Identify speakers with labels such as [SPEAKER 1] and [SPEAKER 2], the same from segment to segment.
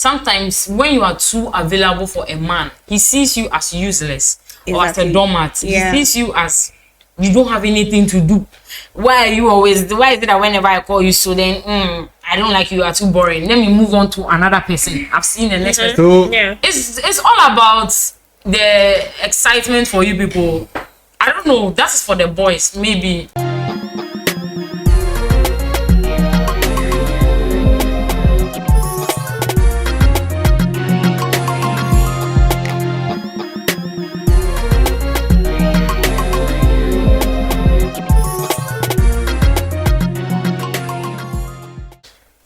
[SPEAKER 1] sometimes when you are too available for a man, he sees you as useless or as a doormat.
[SPEAKER 2] Yeah.
[SPEAKER 1] He sees you as you don't have anything to do. Why is it that whenever I call you, so then I don't like you are too boring, let me move on to another person. I've seen the next person.
[SPEAKER 3] So
[SPEAKER 1] It's all about the excitement for you people. I don't know, that's for the boys maybe.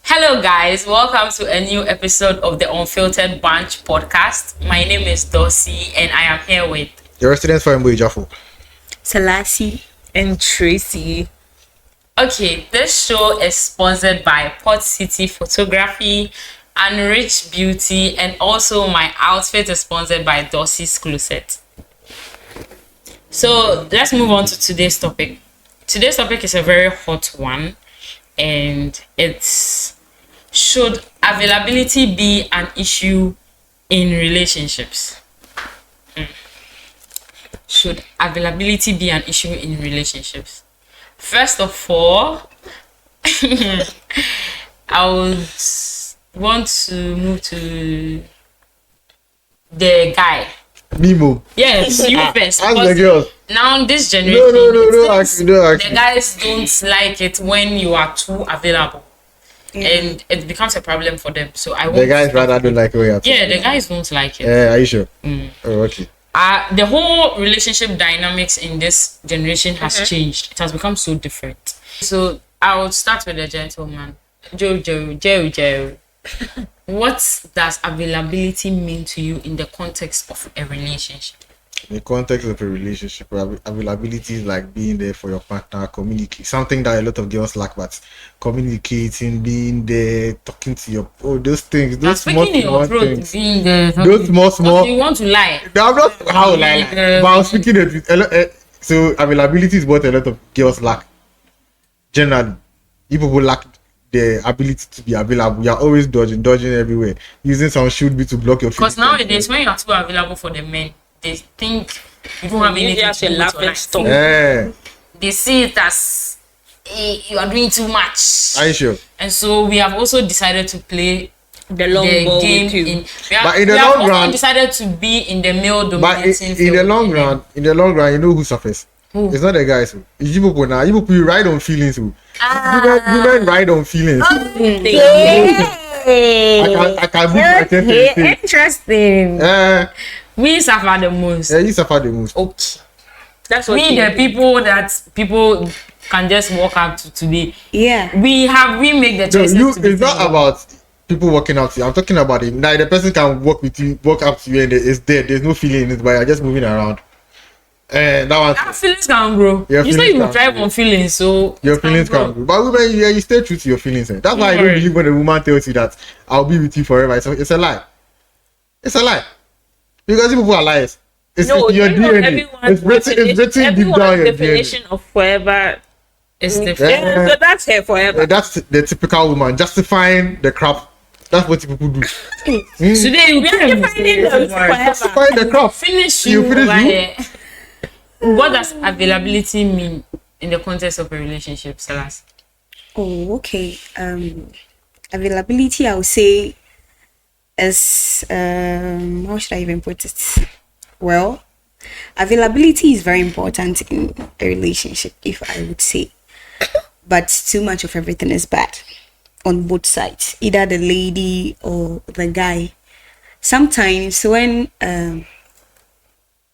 [SPEAKER 1] Hello guys, welcome to a new episode of the Unfiltered Bunch Podcast. My name is Dossie and I am here with
[SPEAKER 3] your residence for Mboy Jafo,
[SPEAKER 2] Selassie,
[SPEAKER 4] and Tracy.
[SPEAKER 1] Okay, this show is sponsored by Port City Photography and Rich Beauty, and also my outfit is sponsored by Dossie's Closet. So let's move on to today's topic. Today's topic is a very hot one, and it's: should availability be an issue in relationships? Should availability be an issue in relationships? First of all, I would want to move to the guy.
[SPEAKER 3] Mimo.
[SPEAKER 1] Yes, you first.
[SPEAKER 3] Ask the girls.
[SPEAKER 1] Now this generation,
[SPEAKER 3] No, ask me.
[SPEAKER 1] the guys don't like it when you are too available. And it becomes a problem for them. So I want
[SPEAKER 3] The guys rather don't like where you're at.
[SPEAKER 1] Yeah, the guys don't like it.
[SPEAKER 3] Are you sure? Oh, okay.
[SPEAKER 1] The whole relationship dynamics in this generation has changed. It has become so different. So I would start with the gentleman. Joe. What does availability mean to you in the context of a relationship?
[SPEAKER 3] In the context of a relationship, availability is like being there for your partner, communicate. Something that a lot of girls lack, but communicating, being there, talking to your those things, those small things.
[SPEAKER 1] Being there,
[SPEAKER 3] Those small.
[SPEAKER 1] You want to lie?
[SPEAKER 3] No, I'm not how like, but I'm speaking it. So availability is what a lot of girls lack. Generally, you people lack the ability to be available. You're always dodging everywhere. Using some should be to block your.
[SPEAKER 1] Because nowadays, when you are too available for the men, they think you don't have anything to do with your life.
[SPEAKER 3] Yeah.
[SPEAKER 1] They see it as you are doing too much.
[SPEAKER 3] Are you sure?
[SPEAKER 1] And so we have also decided to play
[SPEAKER 4] The long ball
[SPEAKER 1] game
[SPEAKER 4] with you.
[SPEAKER 1] in the long run. Decided to be in the male dominating.
[SPEAKER 3] But in the long run, you know who suffers.
[SPEAKER 1] Who?
[SPEAKER 3] It's not the guys. It's you people now. You people ride on feelings. Women ride on feelings. I can move my chest and say.
[SPEAKER 4] Interesting.
[SPEAKER 1] We suffer the most.
[SPEAKER 3] Yeah, you suffer the most.
[SPEAKER 1] Okay.
[SPEAKER 4] That's what
[SPEAKER 1] We the people that people can just walk up to today.
[SPEAKER 2] yeah,
[SPEAKER 1] We make the choice.
[SPEAKER 3] It's not about people walking up to you. I'm talking about it. Now the person can walk up to you and it's there. There's no feeling in it, but you're just moving around. And that one.
[SPEAKER 1] Our feelings can grow.
[SPEAKER 3] Your
[SPEAKER 1] You say
[SPEAKER 3] feelings
[SPEAKER 1] you
[SPEAKER 3] can
[SPEAKER 1] thrive
[SPEAKER 3] grow.
[SPEAKER 1] on feelings, so
[SPEAKER 3] Your
[SPEAKER 1] it
[SPEAKER 3] feelings
[SPEAKER 1] grow.
[SPEAKER 3] can grow. But women, you stay true to your feelings. That's why I don't believe when a woman tells you that I'll be with you forever. It's a lie. It's a lie. Because people are liars. It's
[SPEAKER 4] No,
[SPEAKER 3] your
[SPEAKER 4] you know,
[SPEAKER 3] DNA. It's written deep down your
[SPEAKER 4] definition
[SPEAKER 3] DNA.
[SPEAKER 4] of forever.
[SPEAKER 1] It's different.
[SPEAKER 4] Yeah, so that's her forever.
[SPEAKER 3] That's the typical woman justifying the crap. That's what people do.
[SPEAKER 1] Today you can
[SPEAKER 3] Justifying the crap.
[SPEAKER 1] finish
[SPEAKER 3] You finish
[SPEAKER 1] over
[SPEAKER 3] you?
[SPEAKER 1] here. What does availability mean in the context of a relationship, Salas?
[SPEAKER 2] oh, okay. Availability, I would say, is how should I even put it? Well, availability is very important in a relationship, if I would say, but too much of everything is bad on both sides, either the lady or the guy. Sometimes when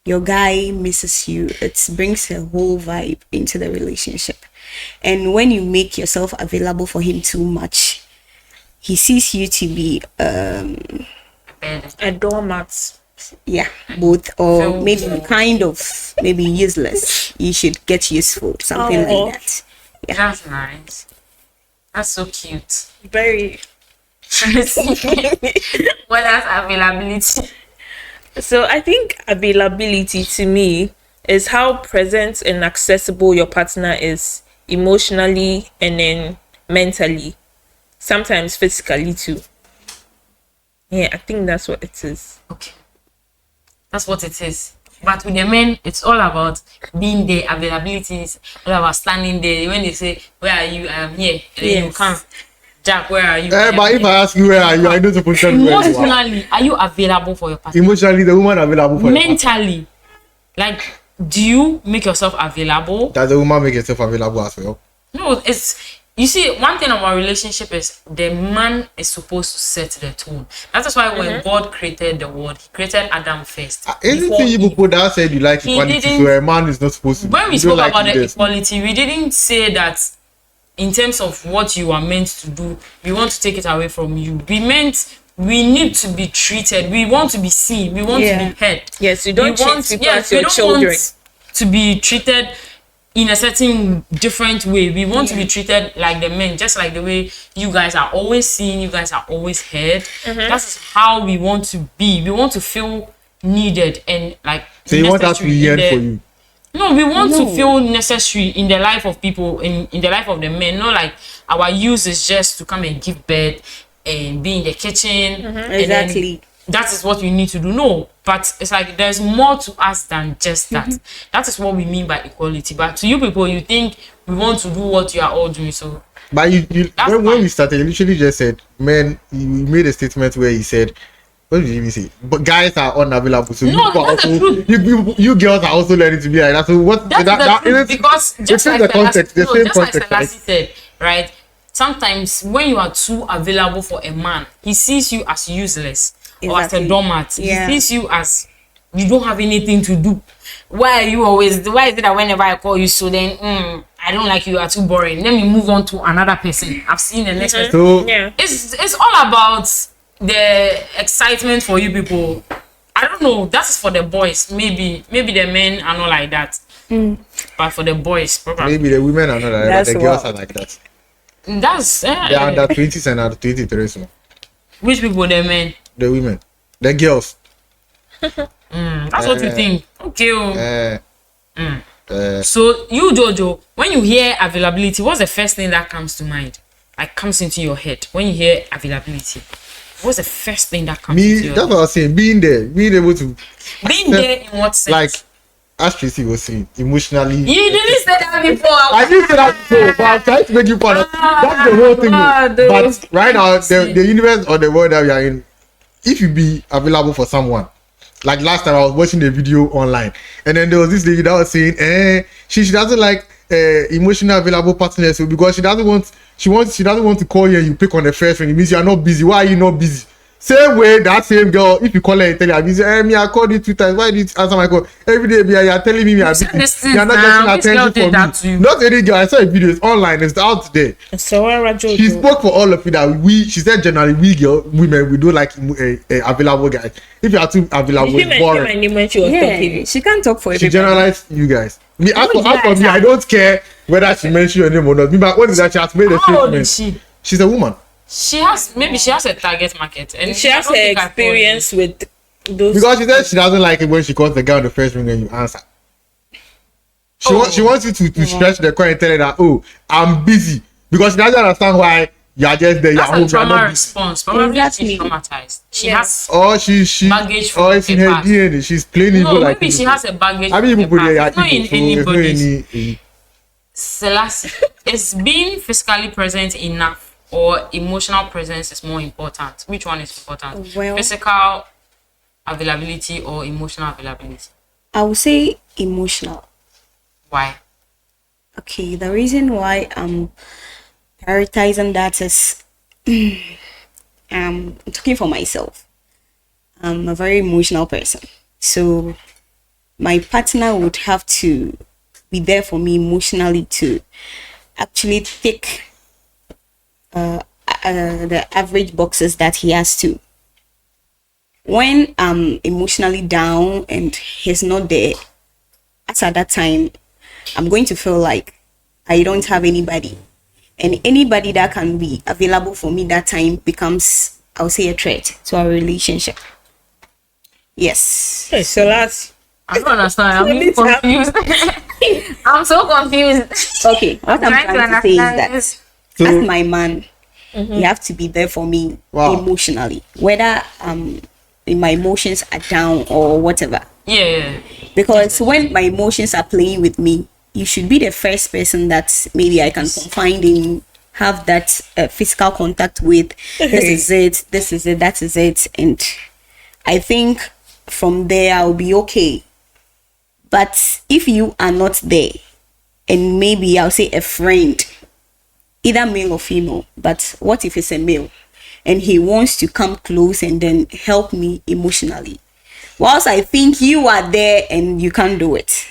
[SPEAKER 2] your guy misses you, it brings a whole vibe into the relationship, and when you make yourself available for him too much, he sees you to be
[SPEAKER 4] A doormat.
[SPEAKER 2] yeah, both, or
[SPEAKER 1] So-
[SPEAKER 2] maybe useless. You should get useful, something
[SPEAKER 4] Oh.
[SPEAKER 2] like that.
[SPEAKER 1] That's nice. That's so cute.
[SPEAKER 4] Very.
[SPEAKER 1] What does availability?
[SPEAKER 4] So I think availability to me is how present and accessible your partner is emotionally and then mentally, sometimes physically too. Yeah, I think that's what it is.
[SPEAKER 1] Okay. That's what it is. But with the men, it's all about being there, availability, it's all about standing there. When they say, where are you? I'm here. And then you come. Jack, where are you?
[SPEAKER 3] But if I ask you where are you, I know the position where you are.
[SPEAKER 1] Emotionally, are you available for your partner?
[SPEAKER 3] Emotionally, the woman available for your partner.
[SPEAKER 1] Mentally, like, do you make yourself available?
[SPEAKER 3] Does the woman make herself available as well?
[SPEAKER 1] No, it's, you see, one thing about relationship is the man is supposed to set the tone. That is why when God created the world, he created Adam first.
[SPEAKER 3] Anything you people that said you like equality, so a man is not supposed to.
[SPEAKER 1] When we spoke about the equality, we didn't say that in terms of what you are meant to do, we want to take it away from you. We meant we need to be treated. We want to be seen. We want to be heard.
[SPEAKER 4] Yes, you don't treat people as your children. Want
[SPEAKER 1] to be treated in a certain different way. We want to be treated like the men, just like the way you guys are always seen, you guys are always heard. That's how we want to be. We want to feel needed and like.
[SPEAKER 3] So you want us to be here for you?
[SPEAKER 1] No, we want to feel necessary in the life of people, in the life of the men. Not like our use is just to come and give birth and be in the kitchen.
[SPEAKER 2] Exactly.
[SPEAKER 1] That is what we need to do. No, but it's like there's more to us than just that. That is what we mean by equality. But to you people, you think we want to do what you are all doing. So,
[SPEAKER 3] but when we started, you literally just said, man, you made a statement where he said, what did you even say? But guys are unavailable. So
[SPEAKER 1] no,
[SPEAKER 3] you girls are also learning to be like that. So what?
[SPEAKER 1] Because just like
[SPEAKER 3] the context, the same context,
[SPEAKER 1] like said, right? Sometimes when you are too available for a man, he sees you as useless or as a doormat. He sees you as you don't have anything to do. Why is it that whenever I call you, so then I don't like you, are too boring. Let me move on to another person. I've seen the next person.
[SPEAKER 3] So
[SPEAKER 1] it's all about the excitement for you people. I don't know, that's for the boys. Maybe the men are not like that. But for the boys, probably.
[SPEAKER 3] Maybe the women are not like that, but the girls are like that.
[SPEAKER 1] That's
[SPEAKER 3] they are under 20s and under 23. So.
[SPEAKER 1] Which people? The men?
[SPEAKER 3] The women. The girls.
[SPEAKER 1] That's what you think. Okay. So you, Jojo, when you hear availability, what's the first thing that comes to mind? Like comes into your head when you hear availability? What's the first thing that comes into your head?
[SPEAKER 3] That's what I was saying. Being there, being able to.
[SPEAKER 1] Being there in what sense?
[SPEAKER 3] Like, as Tracy was saying, emotionally.
[SPEAKER 1] You didn't say that before.
[SPEAKER 3] I didn't say that before, but I'm trying to make you part of. That's the whole thing. But right now, the universe or the world that we are in, if you be available for someone, like last time I was watching the video online, and then there was this lady that was saying, she doesn't like emotional available partners, so because she doesn't want to call you and you pick on the first ring. It means you are not busy. Why are you not busy? Same way, that same girl, if you call her and tell her I'm busy, me, I called you 2 times. Why did you answer my call? Every day, you are telling me I'm busy. You are not getting attention for me. Not any girl. I saw a video. It's online. It's out there.
[SPEAKER 4] So
[SPEAKER 3] she spoke for all of you that she said generally women, we don't like available guys. If you are too available, it's boring.
[SPEAKER 2] She can't talk for everybody.
[SPEAKER 3] She generalized you guys. Me, as for me, I don't care whether she mentioned your name or not. But what is that? She has made a statement.
[SPEAKER 1] How old is she?
[SPEAKER 3] She's a woman.
[SPEAKER 1] She has a target market, and
[SPEAKER 4] she has her experience with those.
[SPEAKER 3] Because she said she doesn't like it when she calls the guy on the first ring and you answer. She wants you to stretch the coin and tell her that, oh, I'm busy, because she doesn't understand why you are just there.
[SPEAKER 1] That's a trauma response. Probably she's traumatized. She has baggage from
[SPEAKER 3] or it's in her DNA. She's playing evil like.
[SPEAKER 1] Maybe she has a baggage.
[SPEAKER 3] I mean, people there are
[SPEAKER 1] not in anybody's. Selassie, is being physically present enough? Or emotional presence is more important? Which one is important?
[SPEAKER 2] Well,
[SPEAKER 1] physical availability or emotional availability?
[SPEAKER 2] I would say emotional.
[SPEAKER 1] Why?
[SPEAKER 2] Okay, the reason why I'm prioritizing that is I'm talking for myself. I'm a very emotional person. So my partner would have to be there for me emotionally to actually take the average boxes that he has to. When I'm emotionally down and he's not there, at that time, I'm going to feel like I don't have anybody. And anybody that can be available for me that time becomes, I'll say, a threat to our relationship. Yes.
[SPEAKER 4] Hey, so that's...
[SPEAKER 1] I don't understand. I'm confused. I'm so confused.
[SPEAKER 2] Okay, what I'm trying to say is that as my man, You have to be there for me
[SPEAKER 3] Wow.
[SPEAKER 2] emotionally, whether my emotions are down or whatever.
[SPEAKER 1] Yeah.
[SPEAKER 2] Because when my emotions are playing with me, you should be the first person that maybe I can confide in, have that physical contact with. This is it, that is it. And I think from there I'll be okay. But if you are not there, and maybe I'll say a friend, either male or female, but what if it's a male and he wants to come close and then help me emotionally? Whilst I think you are there and you can't do it.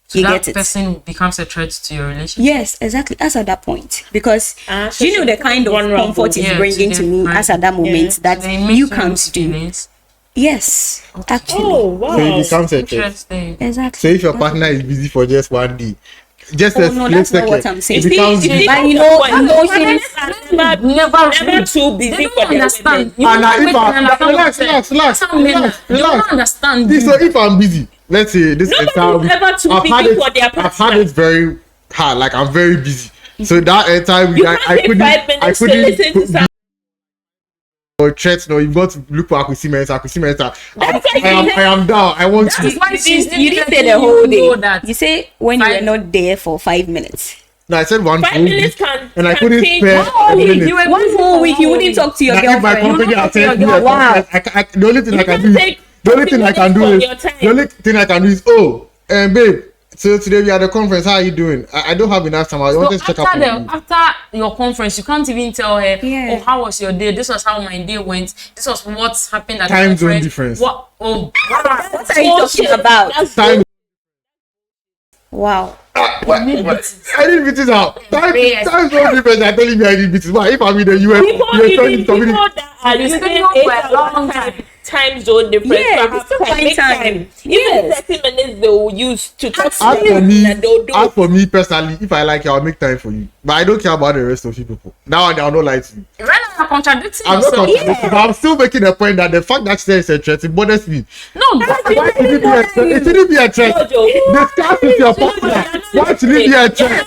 [SPEAKER 1] So
[SPEAKER 2] You
[SPEAKER 1] that
[SPEAKER 2] get it.
[SPEAKER 1] person becomes a threat to your relationship.
[SPEAKER 2] Yes, exactly. As at that point. Because
[SPEAKER 4] So
[SPEAKER 2] you know the kind of
[SPEAKER 4] vulnerable.
[SPEAKER 2] comfort it's
[SPEAKER 1] Yeah,
[SPEAKER 2] bringing
[SPEAKER 1] to
[SPEAKER 2] to
[SPEAKER 1] them,
[SPEAKER 2] me
[SPEAKER 1] right.
[SPEAKER 2] as at that moment that
[SPEAKER 1] They make
[SPEAKER 2] you
[SPEAKER 1] feel
[SPEAKER 2] can't do.
[SPEAKER 1] feelings.
[SPEAKER 2] Yes, actually.
[SPEAKER 4] Oh wow.
[SPEAKER 3] So it becomes a threat.
[SPEAKER 1] Interesting.
[SPEAKER 2] Exactly.
[SPEAKER 3] So if your partner is busy for just one day, just
[SPEAKER 2] Oh,
[SPEAKER 3] a
[SPEAKER 2] no,
[SPEAKER 3] split
[SPEAKER 2] that's not
[SPEAKER 3] second,
[SPEAKER 2] what I'm saying.
[SPEAKER 3] it becomes
[SPEAKER 4] You see,
[SPEAKER 2] But you
[SPEAKER 4] that's
[SPEAKER 2] know,
[SPEAKER 4] the point.
[SPEAKER 2] emotions-
[SPEAKER 4] Partners are
[SPEAKER 1] Never
[SPEAKER 4] never too busy
[SPEAKER 1] They
[SPEAKER 4] for
[SPEAKER 1] don't
[SPEAKER 4] their
[SPEAKER 1] understand.
[SPEAKER 4] women.
[SPEAKER 1] You
[SPEAKER 3] And
[SPEAKER 1] don't
[SPEAKER 3] if
[SPEAKER 1] make
[SPEAKER 3] I-
[SPEAKER 1] them understand
[SPEAKER 3] relax,
[SPEAKER 1] themselves.
[SPEAKER 3] relax,
[SPEAKER 1] That's how men
[SPEAKER 3] relax,
[SPEAKER 1] are. They don't
[SPEAKER 3] relax.
[SPEAKER 1] understand.
[SPEAKER 3] See, so if I'm busy, let's say this
[SPEAKER 4] Nobody's
[SPEAKER 3] entire week,
[SPEAKER 4] ever too busy for their
[SPEAKER 3] I've had
[SPEAKER 4] partner.
[SPEAKER 3] it very hard. Like I'm very busy. So that entire week,
[SPEAKER 4] You can't take 5 minutes to listen to something.
[SPEAKER 3] or threats. No, you've got to look for Akusimenta.
[SPEAKER 4] That's
[SPEAKER 3] I am down. I want
[SPEAKER 1] That's
[SPEAKER 3] to.
[SPEAKER 1] why she's
[SPEAKER 2] You didn't say
[SPEAKER 1] letting
[SPEAKER 2] the whole
[SPEAKER 1] you know
[SPEAKER 2] day.
[SPEAKER 1] that.
[SPEAKER 2] You say when you were
[SPEAKER 1] Five-
[SPEAKER 2] not there for 5 minutes.
[SPEAKER 3] No, I said one
[SPEAKER 4] 5
[SPEAKER 3] whole
[SPEAKER 4] minutes
[SPEAKER 3] week,
[SPEAKER 4] can
[SPEAKER 3] and I
[SPEAKER 4] can
[SPEAKER 3] couldn't
[SPEAKER 4] change
[SPEAKER 3] spare
[SPEAKER 4] one
[SPEAKER 3] a
[SPEAKER 4] week.
[SPEAKER 3] minute.
[SPEAKER 1] You were
[SPEAKER 2] One
[SPEAKER 1] busy
[SPEAKER 2] whole
[SPEAKER 1] for
[SPEAKER 2] week, you
[SPEAKER 1] one
[SPEAKER 2] wouldn't talk to your
[SPEAKER 3] Like if my
[SPEAKER 2] girlfriend.
[SPEAKER 3] company
[SPEAKER 1] You don't
[SPEAKER 3] attends
[SPEAKER 1] talk
[SPEAKER 3] me,
[SPEAKER 1] to your
[SPEAKER 2] girl.
[SPEAKER 3] the only thing I can do is
[SPEAKER 4] take
[SPEAKER 3] the only thing I can do
[SPEAKER 4] 15
[SPEAKER 3] is
[SPEAKER 4] minutes from your
[SPEAKER 3] the only thing I can do is babe. So today we are at the conference. How are you doing? I don't have enough time. I wanted to check up on you.
[SPEAKER 1] After your conference, you can't even tell her,
[SPEAKER 2] Yeah.
[SPEAKER 1] oh, how was your day? This was how my day went. This was what happened at
[SPEAKER 3] Time
[SPEAKER 1] the
[SPEAKER 3] zone
[SPEAKER 1] conference.
[SPEAKER 3] difference.
[SPEAKER 1] What? Oh,
[SPEAKER 2] What are you talking about?
[SPEAKER 4] That's
[SPEAKER 3] Time.
[SPEAKER 2] Wow.
[SPEAKER 3] I didn't beat it out.
[SPEAKER 1] Yes.
[SPEAKER 3] Time's no difference. I telling me I didn't beat it. Why? If I'm in the US,
[SPEAKER 4] people,
[SPEAKER 3] you're trying
[SPEAKER 4] even
[SPEAKER 3] to
[SPEAKER 4] people
[SPEAKER 3] communicate.
[SPEAKER 4] that are
[SPEAKER 1] You
[SPEAKER 4] using
[SPEAKER 1] stay on for a long
[SPEAKER 4] 8 time zone difference.
[SPEAKER 2] Yeah,
[SPEAKER 4] perhaps
[SPEAKER 2] still
[SPEAKER 4] can
[SPEAKER 2] find
[SPEAKER 4] make
[SPEAKER 2] time.
[SPEAKER 4] Even
[SPEAKER 2] Yes.
[SPEAKER 4] 30 minutes they will use to talk to
[SPEAKER 3] As
[SPEAKER 4] you,
[SPEAKER 3] for me,
[SPEAKER 4] and they'll do
[SPEAKER 3] as
[SPEAKER 4] it.
[SPEAKER 3] for me personally, if I like you, I'll make time for you. But I don't care about the rest of you people. Now I'll not lie to you.
[SPEAKER 1] right now you're contradicting
[SPEAKER 3] I'm not
[SPEAKER 1] yourself.
[SPEAKER 3] contradicting, but I'm still making a point that the fact that she said it's a threat, it bothers me.
[SPEAKER 1] No,
[SPEAKER 3] Why should it be a threat? It shouldn't be a threat.
[SPEAKER 4] Jojo.
[SPEAKER 3] Discuss with your partner. Why should it be a threat?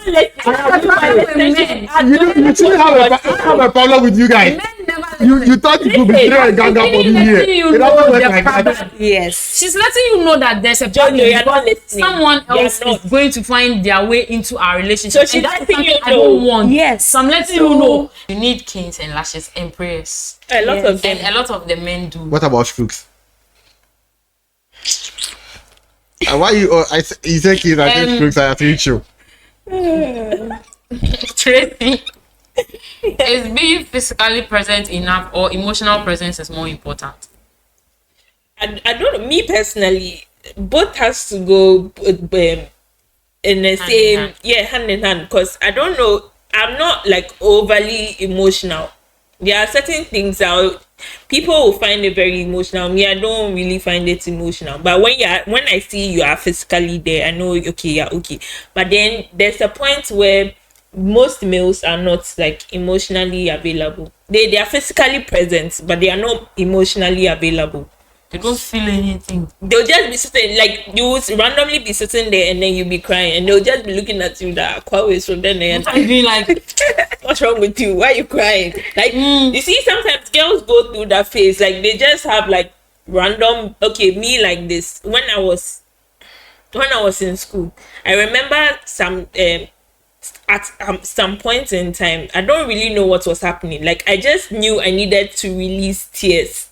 [SPEAKER 3] You shouldn't have a problem with you guys.
[SPEAKER 1] men never
[SPEAKER 3] You thought you could be
[SPEAKER 4] Listen,
[SPEAKER 3] throwing a ganga for me here.
[SPEAKER 1] you
[SPEAKER 3] It
[SPEAKER 1] know
[SPEAKER 3] doesn't work
[SPEAKER 1] their
[SPEAKER 3] like that.
[SPEAKER 1] problem.
[SPEAKER 2] Yes.
[SPEAKER 1] She's letting you know that there's a
[SPEAKER 4] Jojo,
[SPEAKER 1] problem
[SPEAKER 4] you're not
[SPEAKER 1] because
[SPEAKER 4] listening.
[SPEAKER 1] someone
[SPEAKER 4] You're
[SPEAKER 1] else
[SPEAKER 4] not.
[SPEAKER 1] is going to find their way into our relationship.
[SPEAKER 4] So she's
[SPEAKER 1] and that's
[SPEAKER 4] letting
[SPEAKER 1] something
[SPEAKER 4] you
[SPEAKER 1] I don't
[SPEAKER 4] know.
[SPEAKER 1] want.
[SPEAKER 2] Yes.
[SPEAKER 1] So I'm letting you know. You need kings and lashes and prayers.
[SPEAKER 4] A lot of them.
[SPEAKER 1] And a lot of the men do.
[SPEAKER 3] What about strokes? Why you? You say kids, I think strokes are too chill.
[SPEAKER 1] Tracy, is being physically present enough or emotional presence is more important?
[SPEAKER 4] I don't know. Me personally, both has to go in the same
[SPEAKER 1] hand.
[SPEAKER 4] hand in hand. Because I don't know. I'm not like overly emotional. There are certain things that people will find it very emotional. Me, I don't really find it emotional. But when I see you are physically there, I know okay, yeah, okay. But then there's a point where most males are not like emotionally available. They are physically present, but they are not emotionally available.
[SPEAKER 1] They don't feel anything.
[SPEAKER 4] They'll just be sitting, like you would randomly be sitting there and then you'll be crying and they'll just be looking at you that quite ways from then and
[SPEAKER 1] Sometimes being like,
[SPEAKER 4] what's wrong with you? Why are you crying? Like you see, sometimes girls go through that phase, like they just have like random me like this. When I was in school, I remember at some point in time, I don't really know what was happening. Like I just knew I needed to release tears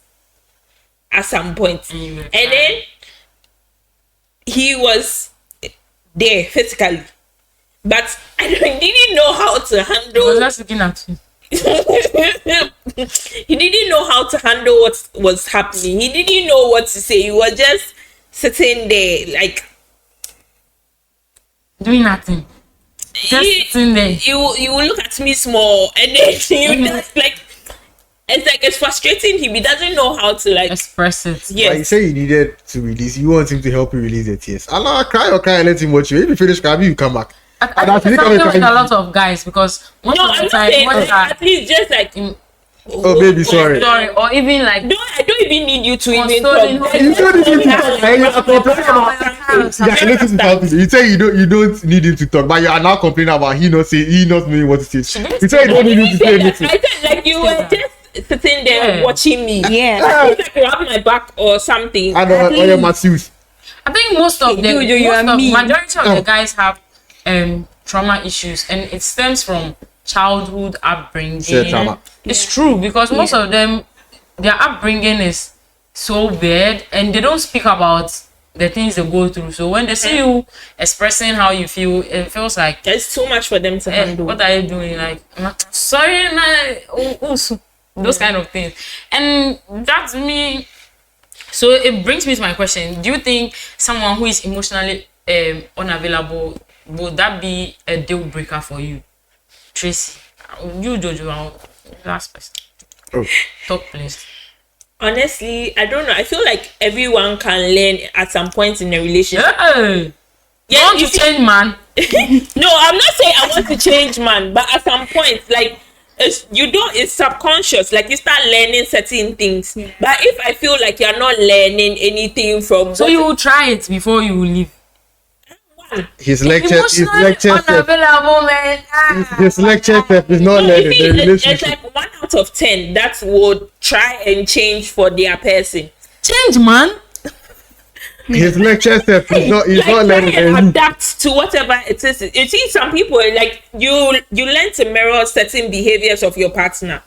[SPEAKER 4] at some point. And then he was there physically, but I didn't know how to
[SPEAKER 1] I was
[SPEAKER 4] handle.
[SPEAKER 1] just looking at you.
[SPEAKER 4] He didn't know how to handle what was happening. He didn't know what to say. He was just sitting there like
[SPEAKER 1] Doing nothing. Just sitting there.
[SPEAKER 4] You will look at me small and then you just like it's frustrating him. He doesn't know how to like
[SPEAKER 1] Express it.
[SPEAKER 3] Like you
[SPEAKER 4] yes.
[SPEAKER 3] say you needed to release, you want him to help you release the tears. Allah, cry and let him watch you. If you finish crying, you come back.
[SPEAKER 1] I think it's happening with a lot of guys because most
[SPEAKER 4] No,
[SPEAKER 1] of
[SPEAKER 4] I'm
[SPEAKER 1] the
[SPEAKER 4] not
[SPEAKER 1] time,
[SPEAKER 4] saying
[SPEAKER 1] when
[SPEAKER 4] that, at least just like
[SPEAKER 3] Oh, baby, sorry.
[SPEAKER 1] Sorry, or even like
[SPEAKER 4] No, I don't even need you to even
[SPEAKER 1] Consoling
[SPEAKER 4] talk.
[SPEAKER 1] her.
[SPEAKER 3] You don't need him to talk. And you are complaining about. Yeah, listen to something. You say you don't need him to talk, but you are now complaining about he not knowing what to say. You say you don't need him to say anything.
[SPEAKER 4] I said like you were just sitting there watching me.
[SPEAKER 2] Yeah.
[SPEAKER 4] It's like you have my back or something.
[SPEAKER 3] And on your Matthews.
[SPEAKER 1] I think most of them,
[SPEAKER 2] you are me.
[SPEAKER 1] majority of the guys have trauma issues, and it stems from childhood upbringing.
[SPEAKER 3] Trauma.
[SPEAKER 1] It's true, because most of them, their upbringing is so bad, and they don't speak about the things they go through. So when they see you expressing how you feel, it feels like
[SPEAKER 4] It's too much for them to handle.
[SPEAKER 1] what are you doing? Like, sorry, those kind of things, and that's me. So it brings me to my question: do you think someone who is emotionally unavailable, would that be a deal breaker for you? Tracy, you Jojo, last person.
[SPEAKER 3] Oh.
[SPEAKER 1] Talk, please.
[SPEAKER 4] Honestly, I don't know. I feel like everyone can learn at some point in a relationship.
[SPEAKER 1] Hey, you want to
[SPEAKER 4] you see-
[SPEAKER 1] change, man?
[SPEAKER 4] No, I'm not saying I want to change, man. But at some point, like it's subconscious. Like you start learning certain things. But if I feel like you're not learning anything from,
[SPEAKER 1] So you will try it before you leave.
[SPEAKER 3] His lecture
[SPEAKER 1] Emotionally
[SPEAKER 3] step.
[SPEAKER 1] unavailable, man.
[SPEAKER 3] His lecture step is not learning the
[SPEAKER 4] it's
[SPEAKER 3] relationship.
[SPEAKER 4] like 1 out of 10 that would try and change for their person.
[SPEAKER 1] Change, man.
[SPEAKER 3] His lecture step is not learning
[SPEAKER 4] try and
[SPEAKER 3] the
[SPEAKER 4] adapt to whatever it is. You see, some people like you learn to mirror certain behaviors of your partner.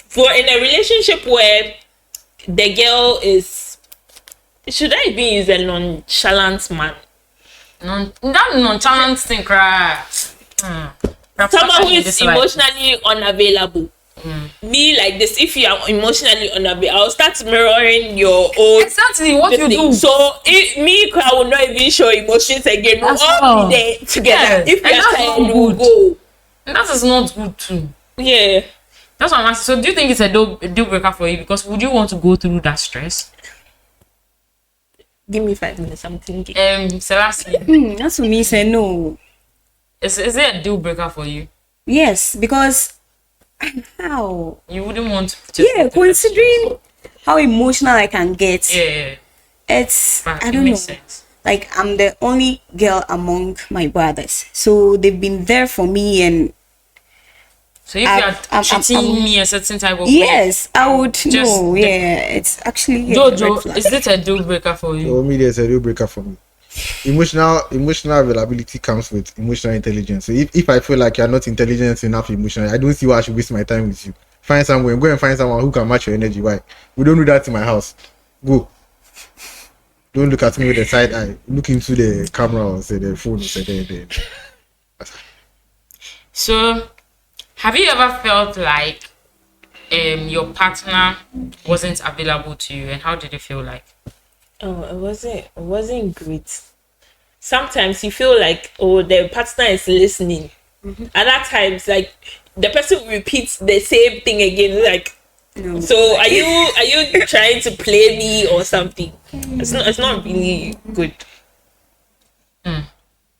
[SPEAKER 4] For in a relationship where the girl is, should I even use a nonchalant man?
[SPEAKER 1] That nonchalant thing, cry.
[SPEAKER 4] Someone who is emotionally unavailable. Me like this, if you are emotionally unavailable, I'll start mirroring your own.
[SPEAKER 1] Exactly what you
[SPEAKER 4] thing.
[SPEAKER 1] do.
[SPEAKER 4] So I will not even show emotions again. We'll
[SPEAKER 1] That's
[SPEAKER 4] all
[SPEAKER 1] all.
[SPEAKER 4] be there together.
[SPEAKER 1] Yes,
[SPEAKER 4] If
[SPEAKER 1] and
[SPEAKER 4] we are
[SPEAKER 1] that's
[SPEAKER 4] tired,
[SPEAKER 1] not
[SPEAKER 4] we'll
[SPEAKER 1] good.
[SPEAKER 4] go.
[SPEAKER 1] And that is not good too.
[SPEAKER 4] Yeah.
[SPEAKER 1] That's what I'm asking. So do you think it's a deal breaker for you? Because would you want to go through that stress?
[SPEAKER 4] Give me 5 minutes. I'm thinking.
[SPEAKER 1] Selassie,
[SPEAKER 2] That's for me. Say no.
[SPEAKER 1] is it a deal breaker for you?
[SPEAKER 2] Yes, because how?
[SPEAKER 1] You wouldn't want to put yourself
[SPEAKER 2] Yeah,
[SPEAKER 1] in that
[SPEAKER 2] considering how emotional I can get,
[SPEAKER 1] situation.
[SPEAKER 2] it's
[SPEAKER 1] But
[SPEAKER 2] I
[SPEAKER 1] it
[SPEAKER 2] don't know.
[SPEAKER 1] makes sense.
[SPEAKER 2] Like I'm the only girl among my brothers, so they've been there for me, and
[SPEAKER 1] So if
[SPEAKER 2] I'm-
[SPEAKER 1] you are
[SPEAKER 2] I'm-
[SPEAKER 1] treating
[SPEAKER 2] I'm-
[SPEAKER 1] me a certain type of way,
[SPEAKER 2] yes, I would know.
[SPEAKER 1] the-
[SPEAKER 2] Yeah, it's actually a red
[SPEAKER 1] Jojo,
[SPEAKER 2] flag.
[SPEAKER 1] is it a deal breaker for you?
[SPEAKER 3] For me, there's a deal breaker for me. Emotional availability comes with emotional intelligence. So if I feel like you're not intelligent enough emotionally, I don't see why I should waste my time with you. Go and find someone who can match your energy. Why? We don't do that in my house. Go. Don't look at me with a side eye. Look into the camera or say the phone or say the.
[SPEAKER 1] So, have you ever felt like your partner wasn't available to you, and how did it feel like?
[SPEAKER 4] Oh, it wasn't great. Sometimes you feel like, oh, the partner is listening. Other times, like the person repeats the same thing again. Like,
[SPEAKER 2] No.
[SPEAKER 4] so are you trying to play me or something? It's not really good.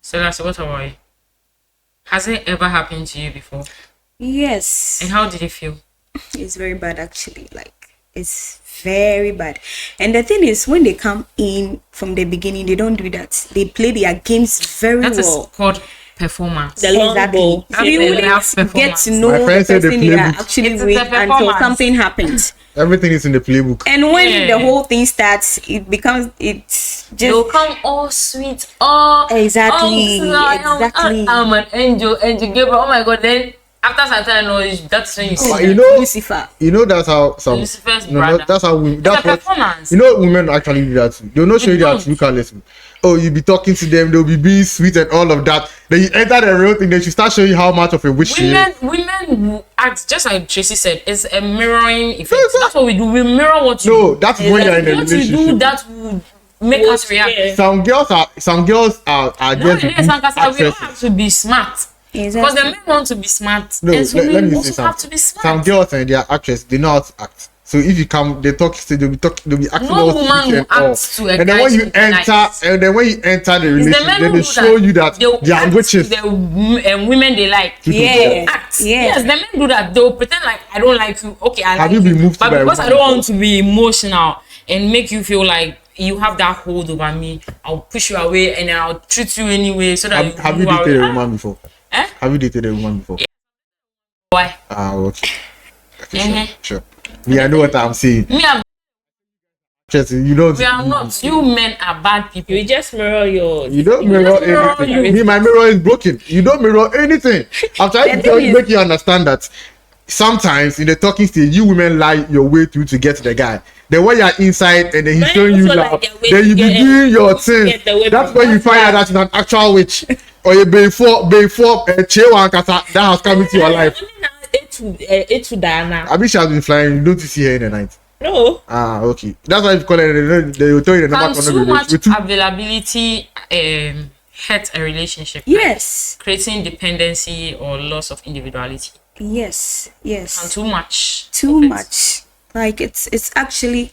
[SPEAKER 1] So that's what about you? Has it ever happened to you before?
[SPEAKER 2] Yes,
[SPEAKER 1] And how did it feel?
[SPEAKER 2] it's very bad actually. Like it's very bad. And the thing is, when they come in from the beginning, they don't do that. They play their games very
[SPEAKER 1] That is
[SPEAKER 2] well.
[SPEAKER 1] called performance.
[SPEAKER 4] The long
[SPEAKER 2] Exactly.
[SPEAKER 4] ball.
[SPEAKER 1] That's
[SPEAKER 2] You
[SPEAKER 1] the
[SPEAKER 2] wouldn't
[SPEAKER 1] last
[SPEAKER 2] get
[SPEAKER 1] performance.
[SPEAKER 2] to know
[SPEAKER 3] My
[SPEAKER 2] the
[SPEAKER 3] friend said
[SPEAKER 2] person
[SPEAKER 3] the
[SPEAKER 2] you are
[SPEAKER 3] playbook.
[SPEAKER 2] actually
[SPEAKER 1] It's
[SPEAKER 2] with
[SPEAKER 1] the
[SPEAKER 2] until
[SPEAKER 1] performance.
[SPEAKER 2] something happens.
[SPEAKER 3] Everything is in the playbook.
[SPEAKER 2] And when
[SPEAKER 1] Yeah.
[SPEAKER 2] the whole thing starts, it's
[SPEAKER 1] They'll
[SPEAKER 2] just
[SPEAKER 1] come all sweet, all
[SPEAKER 2] Exactly,
[SPEAKER 1] exactly. I'm an angel, Gabriel. Oh my God! Then after some time, that's when you see.
[SPEAKER 3] But
[SPEAKER 1] that.
[SPEAKER 3] you know,
[SPEAKER 2] Lucifer.
[SPEAKER 3] that's how some.
[SPEAKER 1] Lucifer's
[SPEAKER 3] No,
[SPEAKER 1] brother.
[SPEAKER 3] that's how we. That's
[SPEAKER 1] a
[SPEAKER 3] what.
[SPEAKER 1] performance.
[SPEAKER 3] You know, women actually do that too. They'll not show you their
[SPEAKER 1] don't.
[SPEAKER 3] true colors. Oh, you be talking to them. They'll be being sweet and all of that. Then you enter the real thing. Then she start showing you how much of a witch she is.
[SPEAKER 1] Women who act just like Tracy said, it's a mirroring effect.
[SPEAKER 3] Yes,
[SPEAKER 1] That's what we do. We mirror what you
[SPEAKER 3] No,
[SPEAKER 1] do.
[SPEAKER 3] that's when you're in a
[SPEAKER 1] What you do
[SPEAKER 3] relationship.
[SPEAKER 1] that would make us react.
[SPEAKER 4] Yeah.
[SPEAKER 3] Some girls are just
[SPEAKER 1] Nowadays,
[SPEAKER 3] good
[SPEAKER 1] we don't
[SPEAKER 3] actresses.
[SPEAKER 1] have to be smart. Because the
[SPEAKER 2] Exactly.
[SPEAKER 1] men want to be smart.
[SPEAKER 3] No,
[SPEAKER 1] and so
[SPEAKER 3] let
[SPEAKER 1] we
[SPEAKER 3] me
[SPEAKER 1] also
[SPEAKER 3] say
[SPEAKER 1] have to
[SPEAKER 3] something.
[SPEAKER 1] be smart.
[SPEAKER 3] Some girls and they are actresses. They know how to act. So if you come, they talk, they'll be acting
[SPEAKER 1] No
[SPEAKER 3] all
[SPEAKER 1] woman
[SPEAKER 3] sweet
[SPEAKER 1] will
[SPEAKER 3] and all.
[SPEAKER 1] act to a
[SPEAKER 3] And then
[SPEAKER 1] guy
[SPEAKER 3] when you
[SPEAKER 1] to be
[SPEAKER 3] enter,
[SPEAKER 1] nice.
[SPEAKER 3] and then when you enter the
[SPEAKER 1] It's the
[SPEAKER 3] relationship,
[SPEAKER 1] men
[SPEAKER 3] then
[SPEAKER 1] who
[SPEAKER 3] they
[SPEAKER 1] do
[SPEAKER 3] show you that
[SPEAKER 1] They'll
[SPEAKER 3] they are
[SPEAKER 1] act
[SPEAKER 3] witches.
[SPEAKER 1] to the women they like.
[SPEAKER 2] Yeah.
[SPEAKER 1] Act.
[SPEAKER 2] Yeah.
[SPEAKER 1] Yes, the men do that. They'll pretend like I don't like you. Okay, I
[SPEAKER 3] Have
[SPEAKER 1] like
[SPEAKER 3] you been moved
[SPEAKER 1] but
[SPEAKER 3] by a
[SPEAKER 1] because I
[SPEAKER 3] woman
[SPEAKER 1] don't want to be emotional and make you feel like you have that hold over me, I'll push you away and then I'll treat you anyway so that
[SPEAKER 3] Have you
[SPEAKER 1] move
[SPEAKER 3] dated
[SPEAKER 1] away.
[SPEAKER 3] a woman before?
[SPEAKER 1] Eh?
[SPEAKER 3] Have you dated a woman before?
[SPEAKER 1] Why?
[SPEAKER 3] Okay.
[SPEAKER 1] Mhm.
[SPEAKER 3] Sure. Me, I know what I'm saying.
[SPEAKER 1] Me,
[SPEAKER 3] Chelsea, you don't.
[SPEAKER 1] we are not. You men are bad people.
[SPEAKER 4] You just mirror yours.
[SPEAKER 3] You don't mirror
[SPEAKER 1] just mirror
[SPEAKER 3] anything.
[SPEAKER 1] you.
[SPEAKER 3] Me, my mirror is broken. You don't mirror anything. I'm trying to
[SPEAKER 2] The
[SPEAKER 3] tell
[SPEAKER 2] thing
[SPEAKER 3] you,
[SPEAKER 2] is-
[SPEAKER 3] make you understand that sometimes in the talking stage, you women lie your way through to get to the guy. Then when you're inside and then he's
[SPEAKER 4] Men
[SPEAKER 3] showing you
[SPEAKER 4] also lie
[SPEAKER 3] love,
[SPEAKER 4] their way
[SPEAKER 3] then
[SPEAKER 4] to
[SPEAKER 3] you be
[SPEAKER 4] get-
[SPEAKER 3] doing your
[SPEAKER 4] to
[SPEAKER 3] thing.
[SPEAKER 4] get the women.
[SPEAKER 3] That's when you
[SPEAKER 4] That's
[SPEAKER 3] find out
[SPEAKER 4] why-
[SPEAKER 3] that she's an actual witch. Or you before Chewa that has come into your life.
[SPEAKER 4] It's Diana.
[SPEAKER 3] I mean, she has been flying. You don't see her in the night.
[SPEAKER 4] No.
[SPEAKER 3] Okay. That's why you call it. They will tell you the
[SPEAKER 1] Can
[SPEAKER 3] number.
[SPEAKER 1] too much
[SPEAKER 3] With two.
[SPEAKER 1] availability hurt a relationship?
[SPEAKER 2] Yes.
[SPEAKER 1] Creating dependency or loss of individuality.
[SPEAKER 2] Yes.
[SPEAKER 1] And
[SPEAKER 2] Yes.
[SPEAKER 1] too much.
[SPEAKER 2] Too
[SPEAKER 1] of it.
[SPEAKER 2] much. Like it's actually,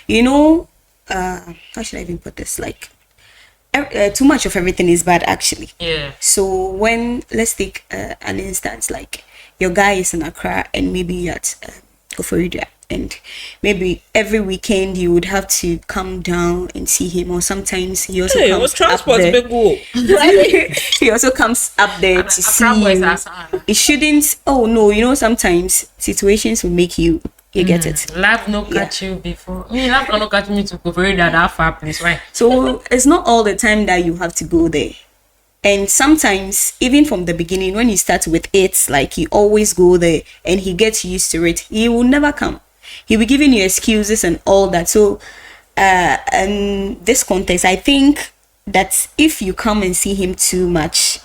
[SPEAKER 2] you know, how should I even put this? Like, too much of everything is bad actually.
[SPEAKER 1] Yeah.
[SPEAKER 2] So when, let's take an instance, like your guy is in Accra and maybe you're at Oforida, and maybe every weekend you would have to come down and see him, or sometimes he also
[SPEAKER 4] Hey,
[SPEAKER 2] comes
[SPEAKER 4] what's
[SPEAKER 2] up
[SPEAKER 4] transport
[SPEAKER 2] there.
[SPEAKER 4] big whoop?
[SPEAKER 2] He also comes up there to see
[SPEAKER 1] Accra boys
[SPEAKER 2] you.
[SPEAKER 1] are sad.
[SPEAKER 2] It shouldn't. Oh no, you know, sometimes situations will make you get it.
[SPEAKER 1] Life no catch you before. Me, life no catch me to go for that far place, right?
[SPEAKER 2] So it's not all the time that you have to go there. And sometimes, even from the beginning, when you start with it, like you always go there and he gets used to it, he will never come. He'll be giving you excuses and all that. So, in this context, I think that if you come and see him too much,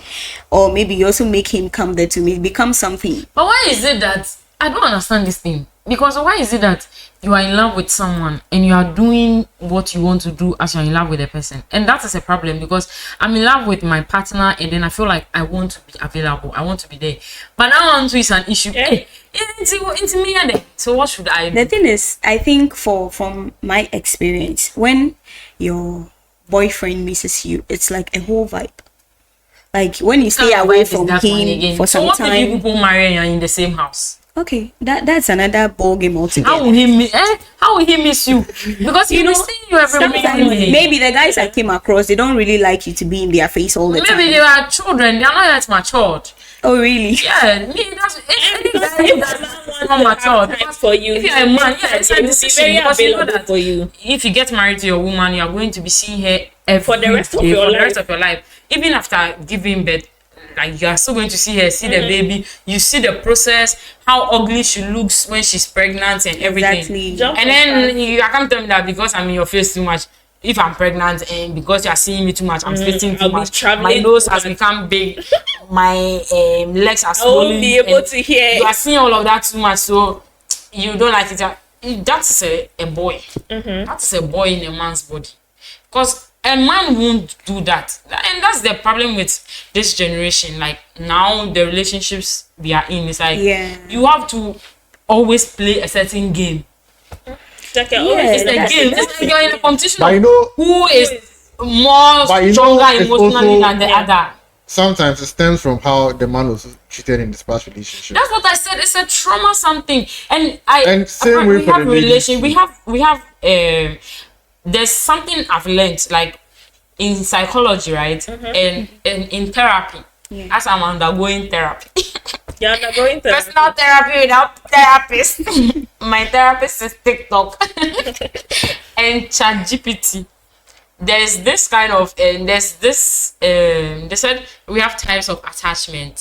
[SPEAKER 2] or maybe you also make him come there to me, it becomes something.
[SPEAKER 1] But why is it that I don't understand this thing? Because why is it that you are in love with someone and you are doing what you want to do as you're in love with a person? And that is a problem, because I'm in love with my partner and then I feel like I want to be available. I want to be there. But now on to is an issue. Hey, it's me and them. So what should I do?
[SPEAKER 2] The thing is, I think from my experience, when your boyfriend misses you, it's like a whole vibe. Like when you stay
[SPEAKER 1] Kind of
[SPEAKER 2] away
[SPEAKER 1] vibe is
[SPEAKER 2] from
[SPEAKER 1] that one
[SPEAKER 2] him
[SPEAKER 1] again.
[SPEAKER 2] for
[SPEAKER 1] So
[SPEAKER 2] some
[SPEAKER 1] what if you
[SPEAKER 2] time.
[SPEAKER 1] people marry and you're in the same house?
[SPEAKER 2] Okay, that's another ball game altogether.
[SPEAKER 1] How will he miss? How will he miss you? Because you know, seeing you every
[SPEAKER 2] Sometimes
[SPEAKER 1] week.
[SPEAKER 2] maybe the guys I came across, they don't really like you to be in their face all the time.
[SPEAKER 1] Maybe they are children. They are not yet matured.
[SPEAKER 2] Oh really?
[SPEAKER 1] Yeah, me. That's any guy who doesn't not matured.
[SPEAKER 4] Time for you.
[SPEAKER 1] If you're a man, yeah, it's a
[SPEAKER 4] He will be
[SPEAKER 1] decision,
[SPEAKER 4] very
[SPEAKER 1] because you know
[SPEAKER 4] available
[SPEAKER 1] that
[SPEAKER 4] for you.
[SPEAKER 1] if you get married to your woman, you are going to be seeing her every
[SPEAKER 4] For the rest of
[SPEAKER 1] day,
[SPEAKER 4] your
[SPEAKER 1] for the
[SPEAKER 4] life.
[SPEAKER 1] rest of your life. Even after giving birth, like you are still going to see her, see the baby. You see the process, how ugly she looks when she's pregnant and everything.
[SPEAKER 2] Exactly.
[SPEAKER 4] Jump
[SPEAKER 1] And
[SPEAKER 4] on
[SPEAKER 1] then
[SPEAKER 4] that.
[SPEAKER 1] you can't tell me that because I'm in your face too much. If I'm pregnant and because you are seeing me too much, I'm spitting too
[SPEAKER 4] I'll be
[SPEAKER 1] much.
[SPEAKER 4] traveling
[SPEAKER 1] My nose
[SPEAKER 4] too
[SPEAKER 1] has
[SPEAKER 4] much.
[SPEAKER 1] become big. My legs are
[SPEAKER 4] I won't
[SPEAKER 1] swollen.
[SPEAKER 4] be able
[SPEAKER 1] and
[SPEAKER 4] to hear.
[SPEAKER 1] You are seeing all of that too much, so you don't like it. That's a boy. That's a boy in a man's body. Because a man won't do that. And that's the problem with this generation. Like now the relationships we are in, it's like
[SPEAKER 2] Yeah.
[SPEAKER 1] you have to always play a certain game.
[SPEAKER 4] Check it
[SPEAKER 2] Yeah,
[SPEAKER 4] out.
[SPEAKER 1] It's a
[SPEAKER 2] that's
[SPEAKER 1] game. It's like you're in a competition
[SPEAKER 3] But
[SPEAKER 1] of
[SPEAKER 3] you know,
[SPEAKER 1] who is more
[SPEAKER 3] But you know,
[SPEAKER 1] stronger
[SPEAKER 3] it's
[SPEAKER 1] emotionally
[SPEAKER 3] also-
[SPEAKER 1] than the other.
[SPEAKER 3] sometimes it stems from how the man was treated in this past relationship.
[SPEAKER 1] That's what I said. It's a trauma something, and
[SPEAKER 3] And same
[SPEAKER 1] apparently
[SPEAKER 3] way
[SPEAKER 1] we
[SPEAKER 3] for
[SPEAKER 1] have
[SPEAKER 3] the ladies
[SPEAKER 1] relation.
[SPEAKER 3] too.
[SPEAKER 1] We have. There's something I've learned, like in psychology, right, and in therapy.
[SPEAKER 2] Yeah.
[SPEAKER 1] As I'm undergoing therapy,
[SPEAKER 4] You're undergoing therapy.
[SPEAKER 1] personal therapy without therapist. My therapist is TikTok and ChatGPT. There's this kind of there's this they said we have types of attachment.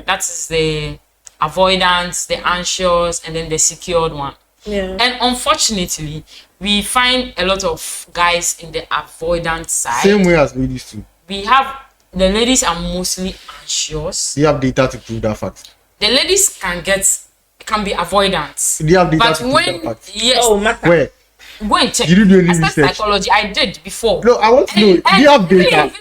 [SPEAKER 1] That is the avoidance, the anxious, and then the secured one.
[SPEAKER 4] Yeah.
[SPEAKER 1] And unfortunately, we find a lot of guys in the avoidant side.
[SPEAKER 3] Same way as ladies too.
[SPEAKER 1] We have the ladies are mostly anxious.
[SPEAKER 3] Do you have data to prove that fact?
[SPEAKER 1] The ladies can be avoidant.
[SPEAKER 3] Do you have data
[SPEAKER 1] But
[SPEAKER 3] to prove
[SPEAKER 1] when
[SPEAKER 3] that fact?
[SPEAKER 1] yes,
[SPEAKER 4] Oh, matter.
[SPEAKER 3] Where?
[SPEAKER 1] go and check.
[SPEAKER 3] You didn't do any
[SPEAKER 1] I studied
[SPEAKER 3] research?
[SPEAKER 1] psychology. I did before.
[SPEAKER 3] No, I want to know. Do you have data?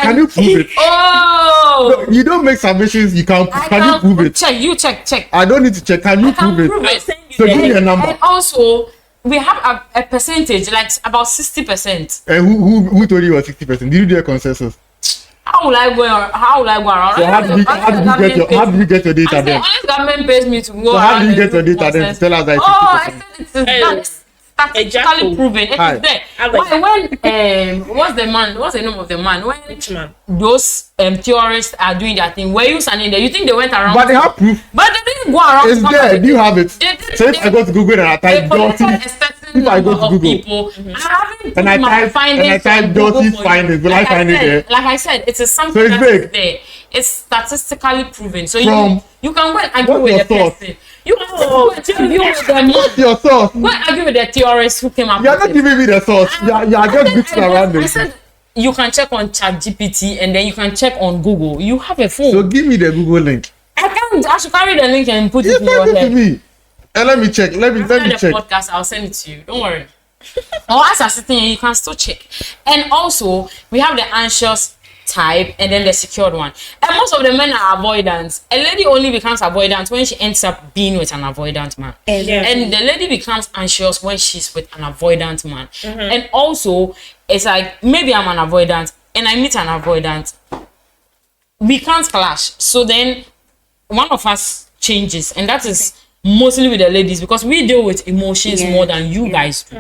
[SPEAKER 3] Can you prove it?
[SPEAKER 1] Oh,
[SPEAKER 3] No, you don't make submissions. You can.
[SPEAKER 1] I
[SPEAKER 3] Can you prove it?
[SPEAKER 1] Check. You check.
[SPEAKER 3] I don't need to check. Can you
[SPEAKER 1] I can
[SPEAKER 3] prove it?
[SPEAKER 1] prove
[SPEAKER 4] I'll
[SPEAKER 1] it.
[SPEAKER 4] send
[SPEAKER 3] So give me a number.
[SPEAKER 1] And also, we have a percentage, like about 60%.
[SPEAKER 3] And who told you it was 60%? Did you do a consensus?
[SPEAKER 1] How will I go around?
[SPEAKER 3] So how did you get your data then?
[SPEAKER 1] Unless government pays me to go
[SPEAKER 3] So how
[SPEAKER 1] around
[SPEAKER 3] do you
[SPEAKER 1] and
[SPEAKER 3] get your
[SPEAKER 1] do
[SPEAKER 3] data then?
[SPEAKER 1] consensus.
[SPEAKER 3] Tell us that it's 60%.
[SPEAKER 1] I said it is statistically proven. It
[SPEAKER 3] Hi.
[SPEAKER 1] is there.
[SPEAKER 4] Hi.
[SPEAKER 1] When what's the name of the man? When
[SPEAKER 4] Which man?
[SPEAKER 1] those theorists are doing their thing, were you standing there? You think they went around?
[SPEAKER 3] But they have proof.
[SPEAKER 1] But they didn't go around.
[SPEAKER 3] It's there. Do you have it?
[SPEAKER 1] They did-
[SPEAKER 3] So if I go to Google and I
[SPEAKER 1] They
[SPEAKER 3] type
[SPEAKER 1] collected
[SPEAKER 3] Dotty,
[SPEAKER 1] a certain
[SPEAKER 3] if I go
[SPEAKER 1] number
[SPEAKER 3] to
[SPEAKER 1] of
[SPEAKER 3] Google,
[SPEAKER 1] people. I haven't
[SPEAKER 3] and I
[SPEAKER 1] put my
[SPEAKER 3] type
[SPEAKER 1] findings on Google
[SPEAKER 3] Dotty's
[SPEAKER 1] for you.
[SPEAKER 3] findings, will I find it there?
[SPEAKER 1] Like I said, it is something
[SPEAKER 3] So it's
[SPEAKER 1] that is
[SPEAKER 3] big.
[SPEAKER 1] there. It's statistically proven. So
[SPEAKER 3] From-
[SPEAKER 1] you can go and argue
[SPEAKER 3] what's
[SPEAKER 1] with
[SPEAKER 3] your
[SPEAKER 1] the
[SPEAKER 3] source?
[SPEAKER 1] person. You can go and argue with them.
[SPEAKER 3] What's your source?
[SPEAKER 1] Go and argue with the theorists who came up
[SPEAKER 3] You're
[SPEAKER 1] with
[SPEAKER 3] not
[SPEAKER 1] it.
[SPEAKER 3] giving me the source. You're just mixing around
[SPEAKER 1] I
[SPEAKER 3] this.
[SPEAKER 1] said you can check on ChatGPT and then you can check on Google. You have a phone.
[SPEAKER 3] So give me the Google link.
[SPEAKER 1] I should carry the link and put
[SPEAKER 3] You
[SPEAKER 1] it in your
[SPEAKER 3] send it to
[SPEAKER 1] head.
[SPEAKER 3] me. And let me check. Let me
[SPEAKER 1] After the
[SPEAKER 3] check.
[SPEAKER 1] podcast, I'll send it to you. Don't worry. Or as I'm sitting here, you can still check. And also, we have the anxious type and then the secured one. And most of the men are avoidant. A lady only becomes avoidant when she ends up being with an avoidant man.
[SPEAKER 4] Yeah.
[SPEAKER 1] And the lady becomes anxious when she's with an avoidant man. And also, it's like maybe I'm an avoidant and I meet an avoidant. We can't clash. So then one of us changes, and that is mostly with the ladies because we deal with emotions more than you guys do.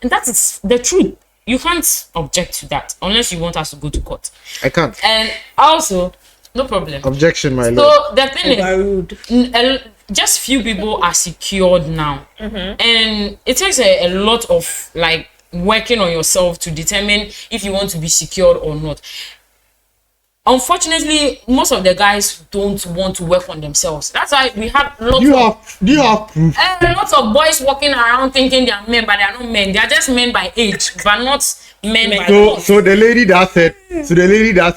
[SPEAKER 1] And that is the truth. You can't object to that unless you want us to go to court.
[SPEAKER 3] I can't.
[SPEAKER 1] And also, no problem.
[SPEAKER 3] Objection, my lord.
[SPEAKER 1] So the thing is,
[SPEAKER 4] Rude.
[SPEAKER 1] just few people are secured now, and it takes a lot of like working on yourself to determine if you want to be secured or not. Unfortunately, most of the guys don't want to work on themselves. That's why we have lots
[SPEAKER 3] Do you have proof?
[SPEAKER 1] lots of boys walking around thinking they are men, but they are not men. They are just men by age, but not men by birth.
[SPEAKER 3] So the lady that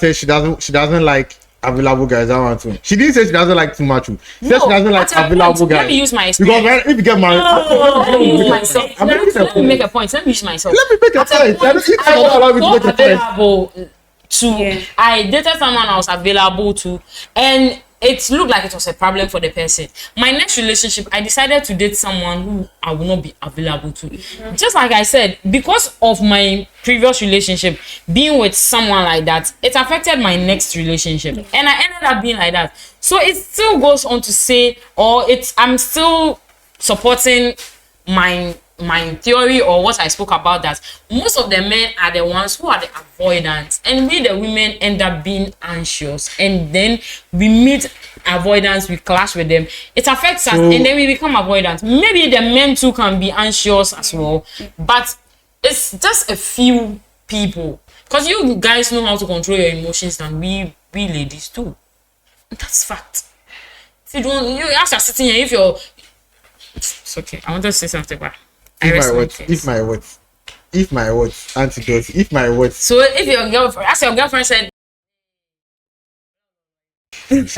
[SPEAKER 3] said she doesn't like available guys. I want to. She didn't say she doesn't like too much. She said she doesn't like
[SPEAKER 1] at a
[SPEAKER 3] available
[SPEAKER 1] point,
[SPEAKER 3] guys.
[SPEAKER 1] let me use my
[SPEAKER 3] Because
[SPEAKER 1] experience.
[SPEAKER 3] if you get married,
[SPEAKER 1] Let me use myself.
[SPEAKER 3] I'm making a
[SPEAKER 1] Let me make a point. Let me use myself.
[SPEAKER 3] Let me make a
[SPEAKER 1] At
[SPEAKER 3] point.
[SPEAKER 1] point,
[SPEAKER 3] I
[SPEAKER 1] I
[SPEAKER 3] don't allow me to
[SPEAKER 1] was
[SPEAKER 3] make
[SPEAKER 1] so
[SPEAKER 3] a point.
[SPEAKER 1] available to. I dated someone I was available to, and it looked like it was a problem for the person. My next relationship, I decided to date someone who I will not be available to. Just like I said, because of my previous relationship, being with someone like that, it affected my next relationship, and I ended up being like that. So it still goes on to say, I'm still supporting my theory or what I spoke about, that most of the men are the ones who are the avoidants, and we the women end up being anxious, and then we meet avoidance, we clash with them, it affects us, and then we become avoidant. Maybe the men too can be anxious as well, but it's just a few people, because you guys know how to control your emotions than we ladies too. That's fact. If you don't, you as you're sitting here, if you're, it's okay, I wanted to say something, but
[SPEAKER 3] If my words, antidote. If my words.
[SPEAKER 1] So if your girlfriend, as your girlfriend said, keep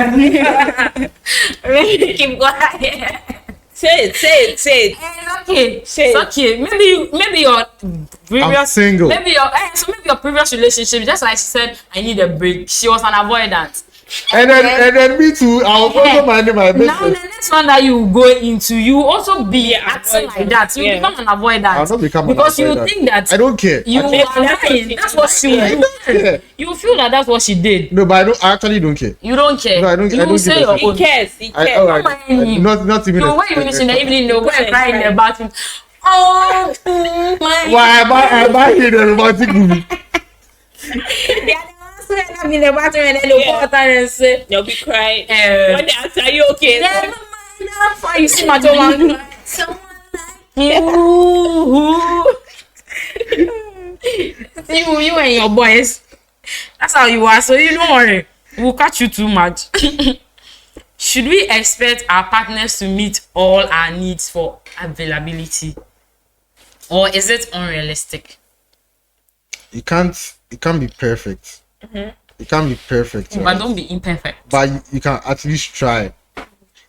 [SPEAKER 1] quiet.
[SPEAKER 4] Say it.
[SPEAKER 1] It's okay.
[SPEAKER 4] Say
[SPEAKER 1] It's okay. Maybe your previous
[SPEAKER 3] I'm single.
[SPEAKER 1] Maybe your previous relationship, just like she said, I need a break. She was an avoidant.
[SPEAKER 3] And then me too. I was also minding my business.
[SPEAKER 1] Now the next one that you go into, you also be acting like that. You become an avoidant.
[SPEAKER 3] I'll not become an
[SPEAKER 1] because you
[SPEAKER 3] avoidant.
[SPEAKER 1] think that
[SPEAKER 3] I don't care.
[SPEAKER 1] you are lying. That's what she
[SPEAKER 3] I
[SPEAKER 1] would
[SPEAKER 3] don't care.
[SPEAKER 1] do. You feel that that's what she did.
[SPEAKER 3] No, but I actually don't care.
[SPEAKER 1] You don't care.
[SPEAKER 3] No, I don't-
[SPEAKER 1] You
[SPEAKER 3] I don't
[SPEAKER 1] say
[SPEAKER 3] give a
[SPEAKER 1] your
[SPEAKER 3] fuck.
[SPEAKER 1] own.
[SPEAKER 4] He cares.
[SPEAKER 3] Not even.
[SPEAKER 1] You when you finish in the evening, they'll go and cry in the bathroom. Oh my.
[SPEAKER 3] Why am I here in a romantic movie?
[SPEAKER 1] They are the ones who end up in the bathroom and then they'll go out and say,
[SPEAKER 4] They'll be crying.
[SPEAKER 1] Eh.
[SPEAKER 4] When they ask, are you okay?
[SPEAKER 1] never mind, that's why you see my dog. Someone like you. You and your boys. That's how you are. So you don't worry. We'll catch you too much. Should we expect our partners to meet all our needs for availability? Or is it unrealistic?
[SPEAKER 3] You can't be perfect. You can't be perfect.
[SPEAKER 1] But
[SPEAKER 3] Right?
[SPEAKER 1] don't be imperfect.
[SPEAKER 3] But you can at least try.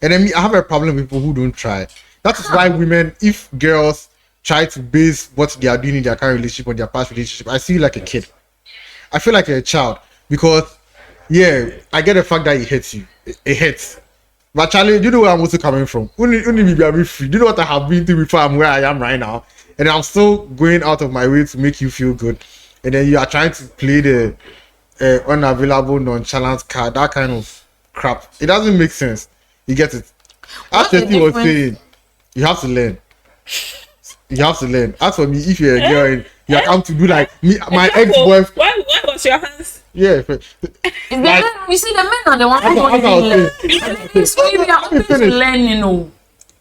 [SPEAKER 3] And then I have a problem with people who don't try. That is why women, if girls try to base what they are doing in their current relationship on their past relationship, I feel like a kid. I feel like a child because, yeah, I get the fact that it hurts you. It hurts. But Charlie, do you know where I'm also coming from? Only me be free. Do you know what I have been through before I'm where I am right now? And I'm still going out of my way to make you feel good. And then you are trying to play the unavailable, nonchalant card, that kind of crap. It doesn't make sense. You get it? As Tracy was saying, you have to learn. You have to learn. As for me, if you're a girl and you come to do like me, my ex-boyfriend.
[SPEAKER 4] Why was your hands?
[SPEAKER 3] Yeah.
[SPEAKER 1] Men, you see, the men are the ones who want so we are open to learn, you know.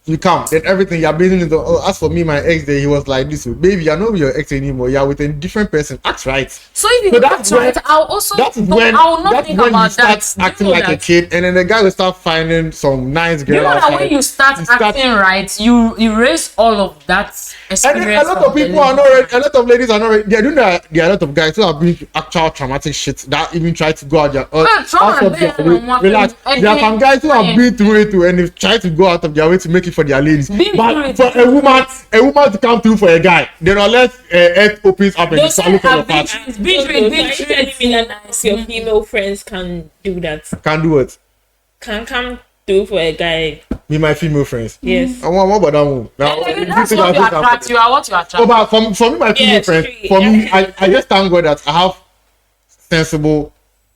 [SPEAKER 3] You come, then everything you're basing it on. As for me, my ex there, he was like this. Baby, you're not with your ex anymore. You're with a different person. Act right.
[SPEAKER 1] So if you act right, I'll also
[SPEAKER 3] that's when you start acting like a kid, and then the guy will start finding some nice girl.
[SPEAKER 1] You know that when you start acting right, you erase all of that experience.
[SPEAKER 3] And a lot of people are not ready. A lot of ladies are not ready. They're doing that. There are a lot of guys who have been actual traumatic shit that even try to go out their relax. There are some guys who have been through it too, and they've tried to go out of their way to make it for their ladies. But for a woman to come through for a guy, then unless earth opens up and you swallow for the part.
[SPEAKER 4] Your female friends can do that.
[SPEAKER 3] Can do what?
[SPEAKER 4] Can come through for a guy.
[SPEAKER 3] Me, my female friends.
[SPEAKER 4] Yes.
[SPEAKER 3] I want about that one. Now,
[SPEAKER 1] that's what you attract. You are what you attract.
[SPEAKER 3] Oh, but for me, my female friends. For me, I just thank God that I have sensible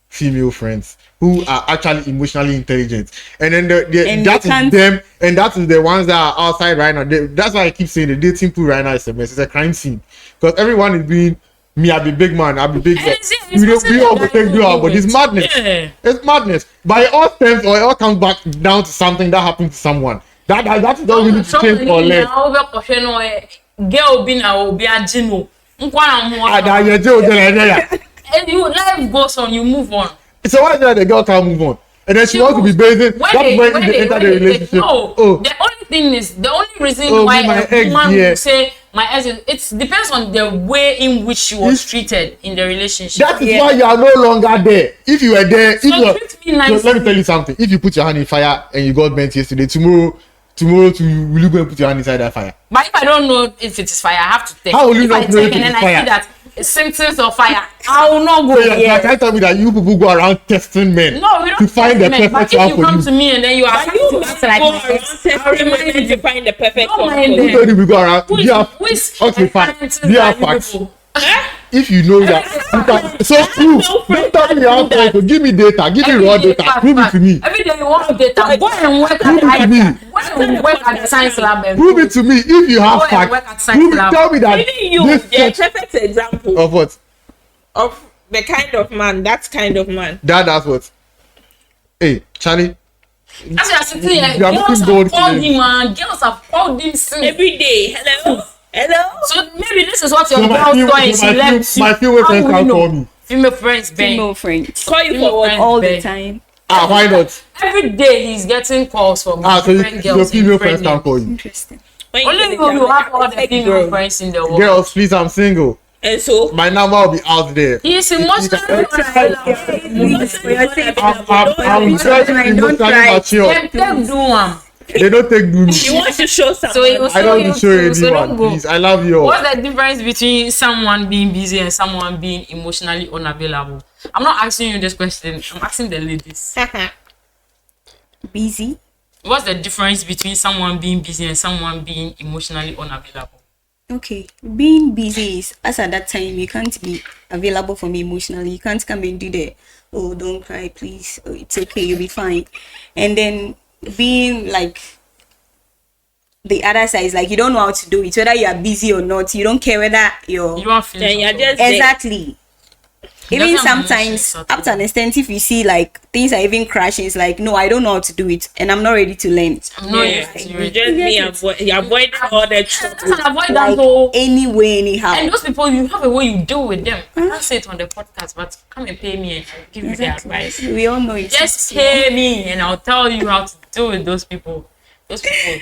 [SPEAKER 3] female friends who are actually emotionally intelligent, and then that is them, and that is the ones that are outside right now. That's why I keep saying the dating pool right now is a mess. It's a crime scene because everyone is being me. I be big man. I be big. We all go take you out, but it's madness. Yeah. It's madness. But it all stems or it all comes back down to something that happened to someone. That is not really to change or learn. Girl being a Gino.
[SPEAKER 1] And life goes on, you move on.
[SPEAKER 3] So why is that the girl can't move on? And then she wants to be basing. That's when they enter the relationship.
[SPEAKER 1] No, the only reason why a woman will say my ex, it depends on the way in which she was treated in the relationship.
[SPEAKER 3] That is why you are no longer there. If you were there,
[SPEAKER 1] so
[SPEAKER 3] let me tell you something. If you put your hand in fire and you got burnt yesterday, tomorrow will you go and put your hand inside that fire?
[SPEAKER 1] But if I don't know if it is fire, I have to take.
[SPEAKER 3] How will you not know if it is fire?
[SPEAKER 1] I see that symptoms of fire, I will not go.
[SPEAKER 3] So you can't tell me that you people go around testing men.
[SPEAKER 1] No, we don't
[SPEAKER 3] to find the perfect one for you.
[SPEAKER 1] If you come to me and then you are
[SPEAKER 4] go around testing men to find the perfect one.
[SPEAKER 3] Who told you we go around? Okay, fine. Facts. If you know that, you can. So prove. Don't tell me your answer. Give me data. Give me raw data. Prove it to me.
[SPEAKER 1] Every day you want data. Go and work at the science lab.
[SPEAKER 3] Prove it to me. If you have facts, tell me that.
[SPEAKER 4] This perfect example
[SPEAKER 3] of what?
[SPEAKER 4] Of the kind of man. That kind of man.
[SPEAKER 3] That's what. Hey, Charlie.
[SPEAKER 1] As you are sitting here, girls have called him, man. Girls have called him since
[SPEAKER 4] every day. Hello.
[SPEAKER 1] So maybe this is what your girl doing. She left you.
[SPEAKER 3] My female friends can call me.
[SPEAKER 1] Female friends,
[SPEAKER 2] female friends.
[SPEAKER 4] Call you for what?
[SPEAKER 2] All the time.
[SPEAKER 3] Why not?
[SPEAKER 1] Every day he's getting calls from
[SPEAKER 3] different girls. Your female friends can call you.
[SPEAKER 2] Interesting.
[SPEAKER 1] Only you have all the female friends in the world.
[SPEAKER 3] Girls, please, I'm single.
[SPEAKER 4] And so
[SPEAKER 3] my number will be out there.
[SPEAKER 1] He's emotionally
[SPEAKER 3] I'm very emotionally mature. They don't take do me.
[SPEAKER 4] He wants to show something.
[SPEAKER 1] So
[SPEAKER 3] I don't want to show anyone. Please, I love you all.
[SPEAKER 1] What's the difference between someone being busy and someone being emotionally unavailable? I'm not asking you this question. I'm asking the ladies.
[SPEAKER 2] Busy?
[SPEAKER 1] What's the difference between someone being busy and someone being emotionally unavailable?
[SPEAKER 2] Okay, being busy is, as at that time, you can't be available for me emotionally. You can't come and do the, oh, don't cry, please. Oh, it's okay, you'll be fine. And then being like the other side is like you don't know how to do it, whether you are busy or not. You don't care whether you're.
[SPEAKER 1] You don't feel
[SPEAKER 2] exactly. Even sometimes, up to an extent, if you see like things are even crashing, it's like, no, I don't know how to do it, and I'm not ready to learn.
[SPEAKER 1] I'm not ready to
[SPEAKER 4] you just be avoid all that
[SPEAKER 1] trouble. Avoid that whole
[SPEAKER 2] anyway, anyhow.
[SPEAKER 1] And those people, you have a way you deal with them. I can't say it on the podcast, but come and pay me and give me the advice.
[SPEAKER 2] We all know it.
[SPEAKER 1] Just pay me, and I'll tell you how to deal with those people. Those people,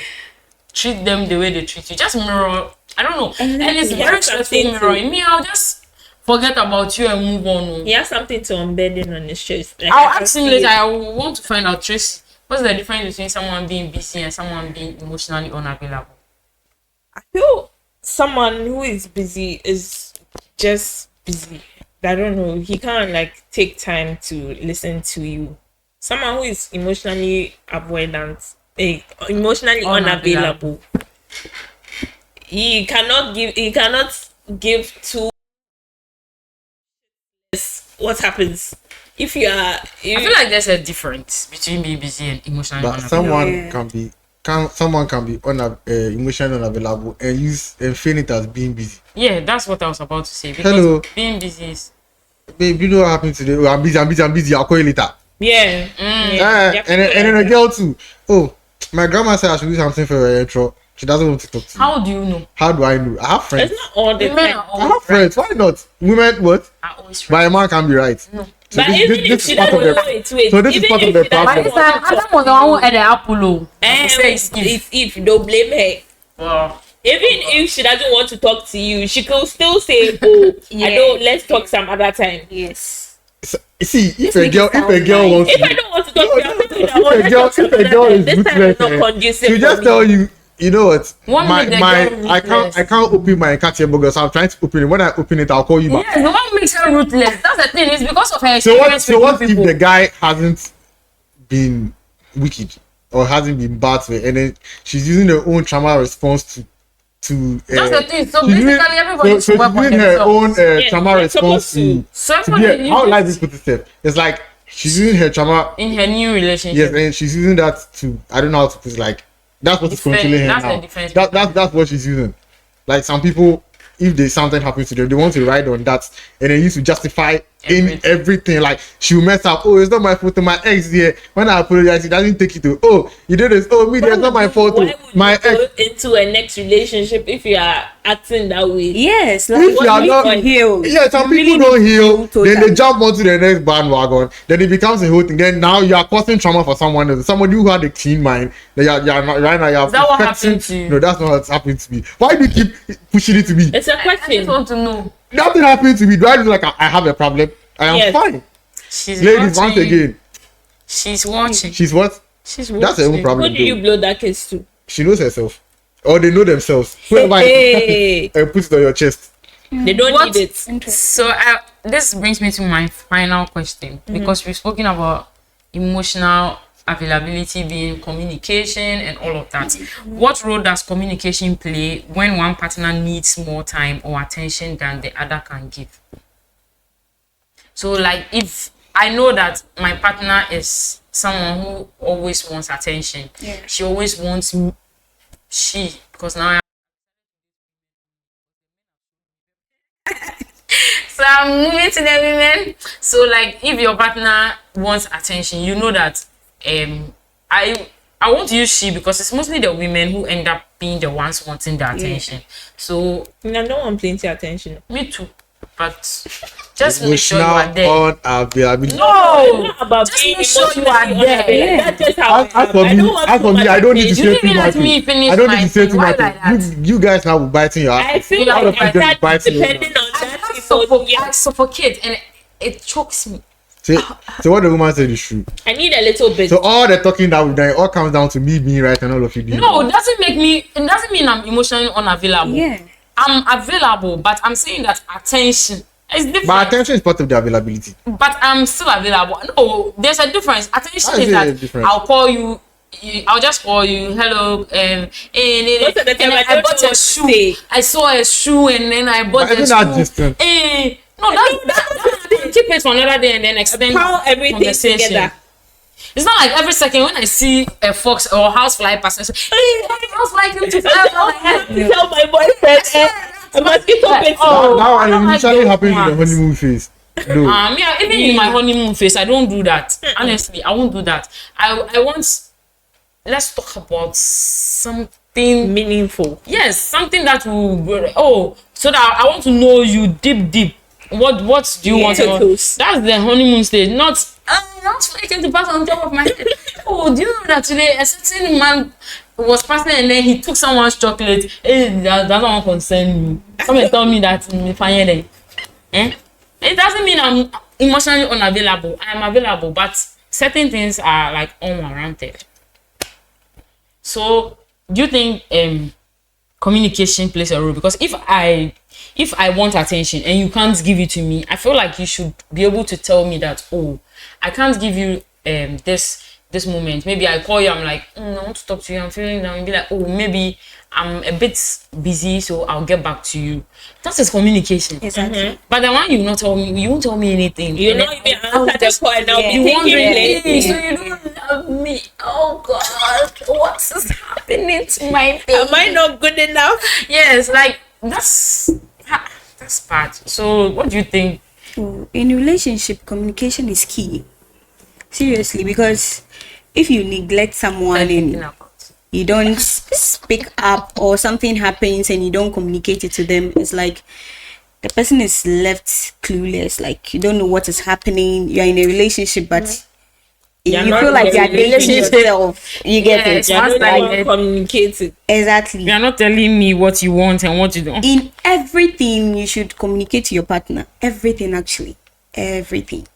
[SPEAKER 1] treat them the way they treat you. Just mirror. I don't know, and it's very stressful mirroring me. I'll just forget about you and move on.
[SPEAKER 4] He has something to embed in on his chest. Like,
[SPEAKER 1] I'll ask him later. I want to find out, Tracy, what's the difference between someone being busy and someone being emotionally unavailable?
[SPEAKER 4] I feel someone who is busy is just busy. I don't know. He can't like take time to listen to you. someone who is emotionally avoidant, emotionally unavailable. He cannot give two. What happens if you are?
[SPEAKER 1] I feel like there's a difference between being busy and emotionally
[SPEAKER 3] But
[SPEAKER 1] unavailable.
[SPEAKER 3] someone can be emotionally unavailable and feign it as being busy.
[SPEAKER 1] Yeah, that's what I was about to say. Because
[SPEAKER 3] Hello.
[SPEAKER 1] being busy is
[SPEAKER 3] Babe, you know what happened today? Oh, I'm busy. I'll call you later.
[SPEAKER 4] Yeah.
[SPEAKER 3] And then a girl too. Oh, my grandma said I should do something for her intro. She doesn't want to talk to me.
[SPEAKER 1] how do you know?
[SPEAKER 3] How do I know? I have friends.
[SPEAKER 4] It's not all the
[SPEAKER 1] Women
[SPEAKER 4] time.
[SPEAKER 1] are
[SPEAKER 3] I
[SPEAKER 1] always
[SPEAKER 3] have friends. Why not? Women, what?
[SPEAKER 1] are always
[SPEAKER 3] But a man can be right.
[SPEAKER 1] No.
[SPEAKER 3] So
[SPEAKER 4] But even if she doesn't wait.
[SPEAKER 3] So this is
[SPEAKER 4] Even
[SPEAKER 3] part of
[SPEAKER 4] if
[SPEAKER 3] the
[SPEAKER 4] she doesn't
[SPEAKER 3] problem.
[SPEAKER 1] This
[SPEAKER 4] want
[SPEAKER 1] time,
[SPEAKER 4] to talk
[SPEAKER 1] Adam was the one who had the Apollo.
[SPEAKER 4] it's if don't blame her.
[SPEAKER 1] Well,
[SPEAKER 4] Even if she doesn't want to talk to you, she can still say, "Oh, I don't. Let's talk some other time."
[SPEAKER 2] Yes.
[SPEAKER 3] So, see, if
[SPEAKER 2] This
[SPEAKER 3] a
[SPEAKER 2] makes
[SPEAKER 3] girl
[SPEAKER 2] it sound
[SPEAKER 3] wants
[SPEAKER 4] If I
[SPEAKER 3] to,
[SPEAKER 4] don't want to talk to you, I'm talking about,
[SPEAKER 3] if a
[SPEAKER 4] let's
[SPEAKER 3] girl,
[SPEAKER 4] talk some
[SPEAKER 3] if a
[SPEAKER 4] other
[SPEAKER 3] girl
[SPEAKER 4] time.
[SPEAKER 3] is
[SPEAKER 4] This time is not
[SPEAKER 3] ruthless,
[SPEAKER 4] conducive
[SPEAKER 3] she
[SPEAKER 4] for
[SPEAKER 3] just
[SPEAKER 4] me.
[SPEAKER 3] tell you, you know what?
[SPEAKER 1] One minute the girl
[SPEAKER 3] I
[SPEAKER 1] ruthless.
[SPEAKER 3] can't open my Katia burger, so I'm trying to open it. When I open it, I'll call you back.
[SPEAKER 1] yes, the one makes her ruthless. That's the thing. It's because of her
[SPEAKER 3] So
[SPEAKER 1] experience
[SPEAKER 3] so what
[SPEAKER 1] with
[SPEAKER 3] if
[SPEAKER 1] people.
[SPEAKER 3] the guy hasn't been wicked or hasn't been bad to her, and then she's using her own trauma response to
[SPEAKER 1] That's the thing. So
[SPEAKER 3] she's
[SPEAKER 1] basically,
[SPEAKER 3] using-
[SPEAKER 1] everybody
[SPEAKER 3] so
[SPEAKER 1] should work
[SPEAKER 3] she's
[SPEAKER 1] on
[SPEAKER 3] using her own
[SPEAKER 1] themselves.
[SPEAKER 3] trauma
[SPEAKER 4] you're
[SPEAKER 3] response
[SPEAKER 4] supposed to.
[SPEAKER 1] So
[SPEAKER 3] to
[SPEAKER 1] everybody
[SPEAKER 3] be how
[SPEAKER 1] needs
[SPEAKER 3] life is put it. It's like she's using her trauma.
[SPEAKER 1] in her new relationship.
[SPEAKER 3] Yes, and she's using that to, I don't know how to put it, like that's what is
[SPEAKER 1] Defense-
[SPEAKER 3] controlling her
[SPEAKER 1] that's the
[SPEAKER 3] now.
[SPEAKER 1] defense
[SPEAKER 3] That's what she's using. Like some people, if there's something happens to them, they want to ride on that, and they used to justify in everything. Like she'll mess up. Oh, it's not my fault. My ex here. When I apologize, he doesn't take it to. Oh, you did this. Oh, me, it's not my fault.
[SPEAKER 4] Why would
[SPEAKER 3] My
[SPEAKER 4] you go
[SPEAKER 3] ex.
[SPEAKER 4] into a next relationship if you are acting that way?
[SPEAKER 2] Yes. Like
[SPEAKER 3] If you are
[SPEAKER 2] you
[SPEAKER 3] not
[SPEAKER 2] need to heal.
[SPEAKER 3] Yeah, some
[SPEAKER 2] You
[SPEAKER 3] people
[SPEAKER 2] really
[SPEAKER 3] don't
[SPEAKER 2] need to
[SPEAKER 3] heal.
[SPEAKER 2] heal
[SPEAKER 3] Then they
[SPEAKER 2] totally.
[SPEAKER 3] jump onto the next bandwagon. Then it becomes a whole thing. Then now you are causing trauma for someone else. Somebody who had a clean mind. That you are not right now. You are
[SPEAKER 1] Is that what
[SPEAKER 3] affecting-
[SPEAKER 1] happened to you?
[SPEAKER 3] No, that's not what's happening to me. Why do you keep pushing it to me?
[SPEAKER 4] It's a
[SPEAKER 1] I
[SPEAKER 4] question.
[SPEAKER 1] just want to know.
[SPEAKER 3] Nothing happened to me. Do I look like I have a problem? I am
[SPEAKER 4] Yes.
[SPEAKER 3] fine.
[SPEAKER 1] She's
[SPEAKER 3] Ladies,
[SPEAKER 1] watching.
[SPEAKER 3] once again,
[SPEAKER 1] She's watching.
[SPEAKER 3] she's what?
[SPEAKER 1] She's watching.
[SPEAKER 3] That's her own
[SPEAKER 4] Who
[SPEAKER 3] problem.
[SPEAKER 4] did you
[SPEAKER 3] though.
[SPEAKER 4] blow that kiss to?
[SPEAKER 3] She knows herself, or they know themselves. Whoever
[SPEAKER 4] Hey.
[SPEAKER 3] and put it on your chest.
[SPEAKER 4] They don't
[SPEAKER 1] What?
[SPEAKER 4] need it.
[SPEAKER 1] So this brings me to my final question, because we've spoken about emotional availability being communication and all of that. What role does communication play when one partner needs more time or attention than the other can give? So like if I know that my partner is someone who always wants attention, she always wants because now so I'm moving to the women. So like if your partner wants attention, you know that I want to use she because it's mostly the women who end up being the ones wanting the attention. So
[SPEAKER 4] I don't want plenty attention.
[SPEAKER 1] me too. But just make sure you
[SPEAKER 3] Emotional
[SPEAKER 1] are there.
[SPEAKER 3] unavailability.
[SPEAKER 1] No,
[SPEAKER 4] It's not about
[SPEAKER 1] just
[SPEAKER 4] being
[SPEAKER 1] make sure you are
[SPEAKER 4] emotionally
[SPEAKER 1] there.
[SPEAKER 4] unavailable. That's just how
[SPEAKER 3] As for me, I don't need to
[SPEAKER 1] You
[SPEAKER 3] say
[SPEAKER 1] didn't
[SPEAKER 3] too
[SPEAKER 1] even
[SPEAKER 3] much.
[SPEAKER 1] let me finish
[SPEAKER 3] I don't
[SPEAKER 1] my
[SPEAKER 3] need to say
[SPEAKER 1] thing.
[SPEAKER 3] too
[SPEAKER 1] Why
[SPEAKER 3] much.
[SPEAKER 1] like that?
[SPEAKER 3] You guys now will bite in your ass.
[SPEAKER 4] I feel
[SPEAKER 1] Yeah,
[SPEAKER 4] like
[SPEAKER 1] all of
[SPEAKER 3] you
[SPEAKER 4] my
[SPEAKER 3] just
[SPEAKER 4] dad
[SPEAKER 3] biting you.
[SPEAKER 4] depending on that
[SPEAKER 1] I suffocate and it chokes me.
[SPEAKER 3] So what the woman said is true.
[SPEAKER 4] I need a little bit.
[SPEAKER 3] So all the talking that we've done, it all comes down to me being right and all of you being
[SPEAKER 1] No,
[SPEAKER 3] wrong.
[SPEAKER 1] it doesn't mean I'm emotionally unavailable.
[SPEAKER 2] Yeah.
[SPEAKER 1] I'm available, but I'm saying that attention is different.
[SPEAKER 3] But attention is part of the availability.
[SPEAKER 1] But I'm still available. No, there's a difference. Attention
[SPEAKER 3] How is
[SPEAKER 1] is
[SPEAKER 3] it a
[SPEAKER 1] that
[SPEAKER 3] difference?
[SPEAKER 1] I'll call you. I'll just call you. Hello.
[SPEAKER 4] Most of the time, I
[SPEAKER 1] I
[SPEAKER 4] don't
[SPEAKER 1] bought
[SPEAKER 4] know
[SPEAKER 1] a
[SPEAKER 4] what to
[SPEAKER 1] shoe.
[SPEAKER 4] say.
[SPEAKER 1] I saw a shoe and then I bought
[SPEAKER 3] But
[SPEAKER 1] a
[SPEAKER 3] isn't that
[SPEAKER 1] shoe.
[SPEAKER 3] distant?
[SPEAKER 1] No, that's keep it for another day and then extend
[SPEAKER 4] How everything
[SPEAKER 1] conversation.
[SPEAKER 4] together.
[SPEAKER 1] It's not like every second when I see a fox or a housefly passing, I say, hey, housefly came to fly over my head.
[SPEAKER 4] To tell my boyfriend, a mosquito bit.
[SPEAKER 1] Oh,
[SPEAKER 3] Now
[SPEAKER 1] I don't
[SPEAKER 3] it
[SPEAKER 1] like
[SPEAKER 3] usually
[SPEAKER 1] those
[SPEAKER 3] happens in the
[SPEAKER 1] ones.
[SPEAKER 3] honeymoon phase. No.
[SPEAKER 1] Yeah, even in my honeymoon phase, I don't do that. Honestly, I won't do that. I want. Let's talk about something.
[SPEAKER 4] Meaningful.
[SPEAKER 1] Yes, something that will. So that I want to know you deep. What do you want?
[SPEAKER 4] Potatoes.
[SPEAKER 1] That's the honeymoon stage. Not making to pass on top of my head. Oh, do you know that today a certain man was passing and then he took someone's chocolate? Hey, that doesn't concern you. Come and tell me that in the It doesn't mean I'm emotionally unavailable. I am available, but certain things are like unwarranted. So, do you think communication plays a role? Because if I want attention and you can't give it to me, I feel like you should be able to tell me that, oh, I can't give you this moment. Maybe I call you, I'm like, I want to talk to you, I'm feeling down. You'll be like, oh, maybe I'm a bit busy, so I'll get back to you. That is communication.
[SPEAKER 2] Exactly.
[SPEAKER 1] But the one you won't tell me anything.
[SPEAKER 4] You know, even answer the call and I'll be
[SPEAKER 1] You
[SPEAKER 4] thinking
[SPEAKER 1] wondering,
[SPEAKER 4] lately.
[SPEAKER 1] so you don't love me. Oh God, what is happening to my baby?
[SPEAKER 4] Am I not good enough?
[SPEAKER 1] Yes, like that's bad. So what do you think?
[SPEAKER 2] In relationship, communication is key. Seriously, because if you neglect someone and you don't speak up, or something happens and you don't communicate it to them, it's like the person is left clueless. Like you don't know what is happening. You're in a relationship, but you feel like you're dating yourself. You get it?
[SPEAKER 4] You're not the one communicating.
[SPEAKER 2] Exactly.
[SPEAKER 1] You're not telling me what you want and what you don't.
[SPEAKER 2] In everything, you should communicate to your partner. Everything, actually. Everything.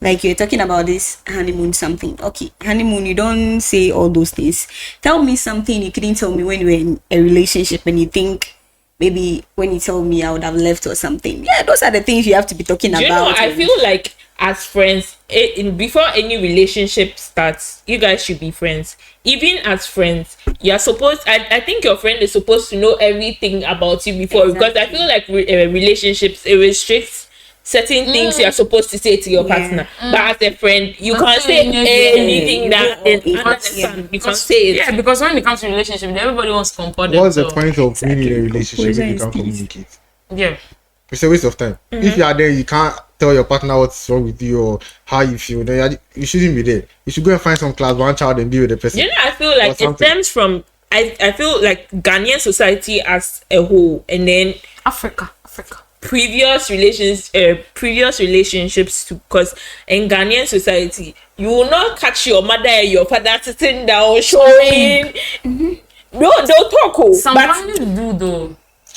[SPEAKER 2] Like you're talking about this honeymoon something. Okay, honeymoon, you don't say all those things. Tell me something you couldn't tell me when you were in a relationship and you think maybe when you tell me I would have left or something. Yeah, those are the things you have to be talking about.
[SPEAKER 4] You know, I feel like as friends, before any relationship starts, you guys should be friends. Even as friends, you're supposed, I think your friend is supposed to know everything about you before. Because I feel like relationships, it restricts certain things you're supposed to say to your partner. But as a friend, you can't say anything that under the sun. You can't say it.
[SPEAKER 1] Yeah, because when it comes to relationship, everybody wants to comport
[SPEAKER 3] What's the
[SPEAKER 1] themselves.
[SPEAKER 3] point of being in a relationship if you can't communicate?
[SPEAKER 1] Yeah.
[SPEAKER 3] It's a waste of time. If you are there, you can't tell your partner what's wrong with you or how you feel. Then you shouldn't be there. You should go and find some class, one child, and be with the person.
[SPEAKER 4] You know, I feel like it stems from, I feel like Ghanaian society as a whole, and then
[SPEAKER 1] Africa.
[SPEAKER 4] previous relationships too, because in Ghanaian society you will not catch your mother and your father sitting down showing. No, they'll talk.
[SPEAKER 1] Some
[SPEAKER 4] But
[SPEAKER 1] families do though.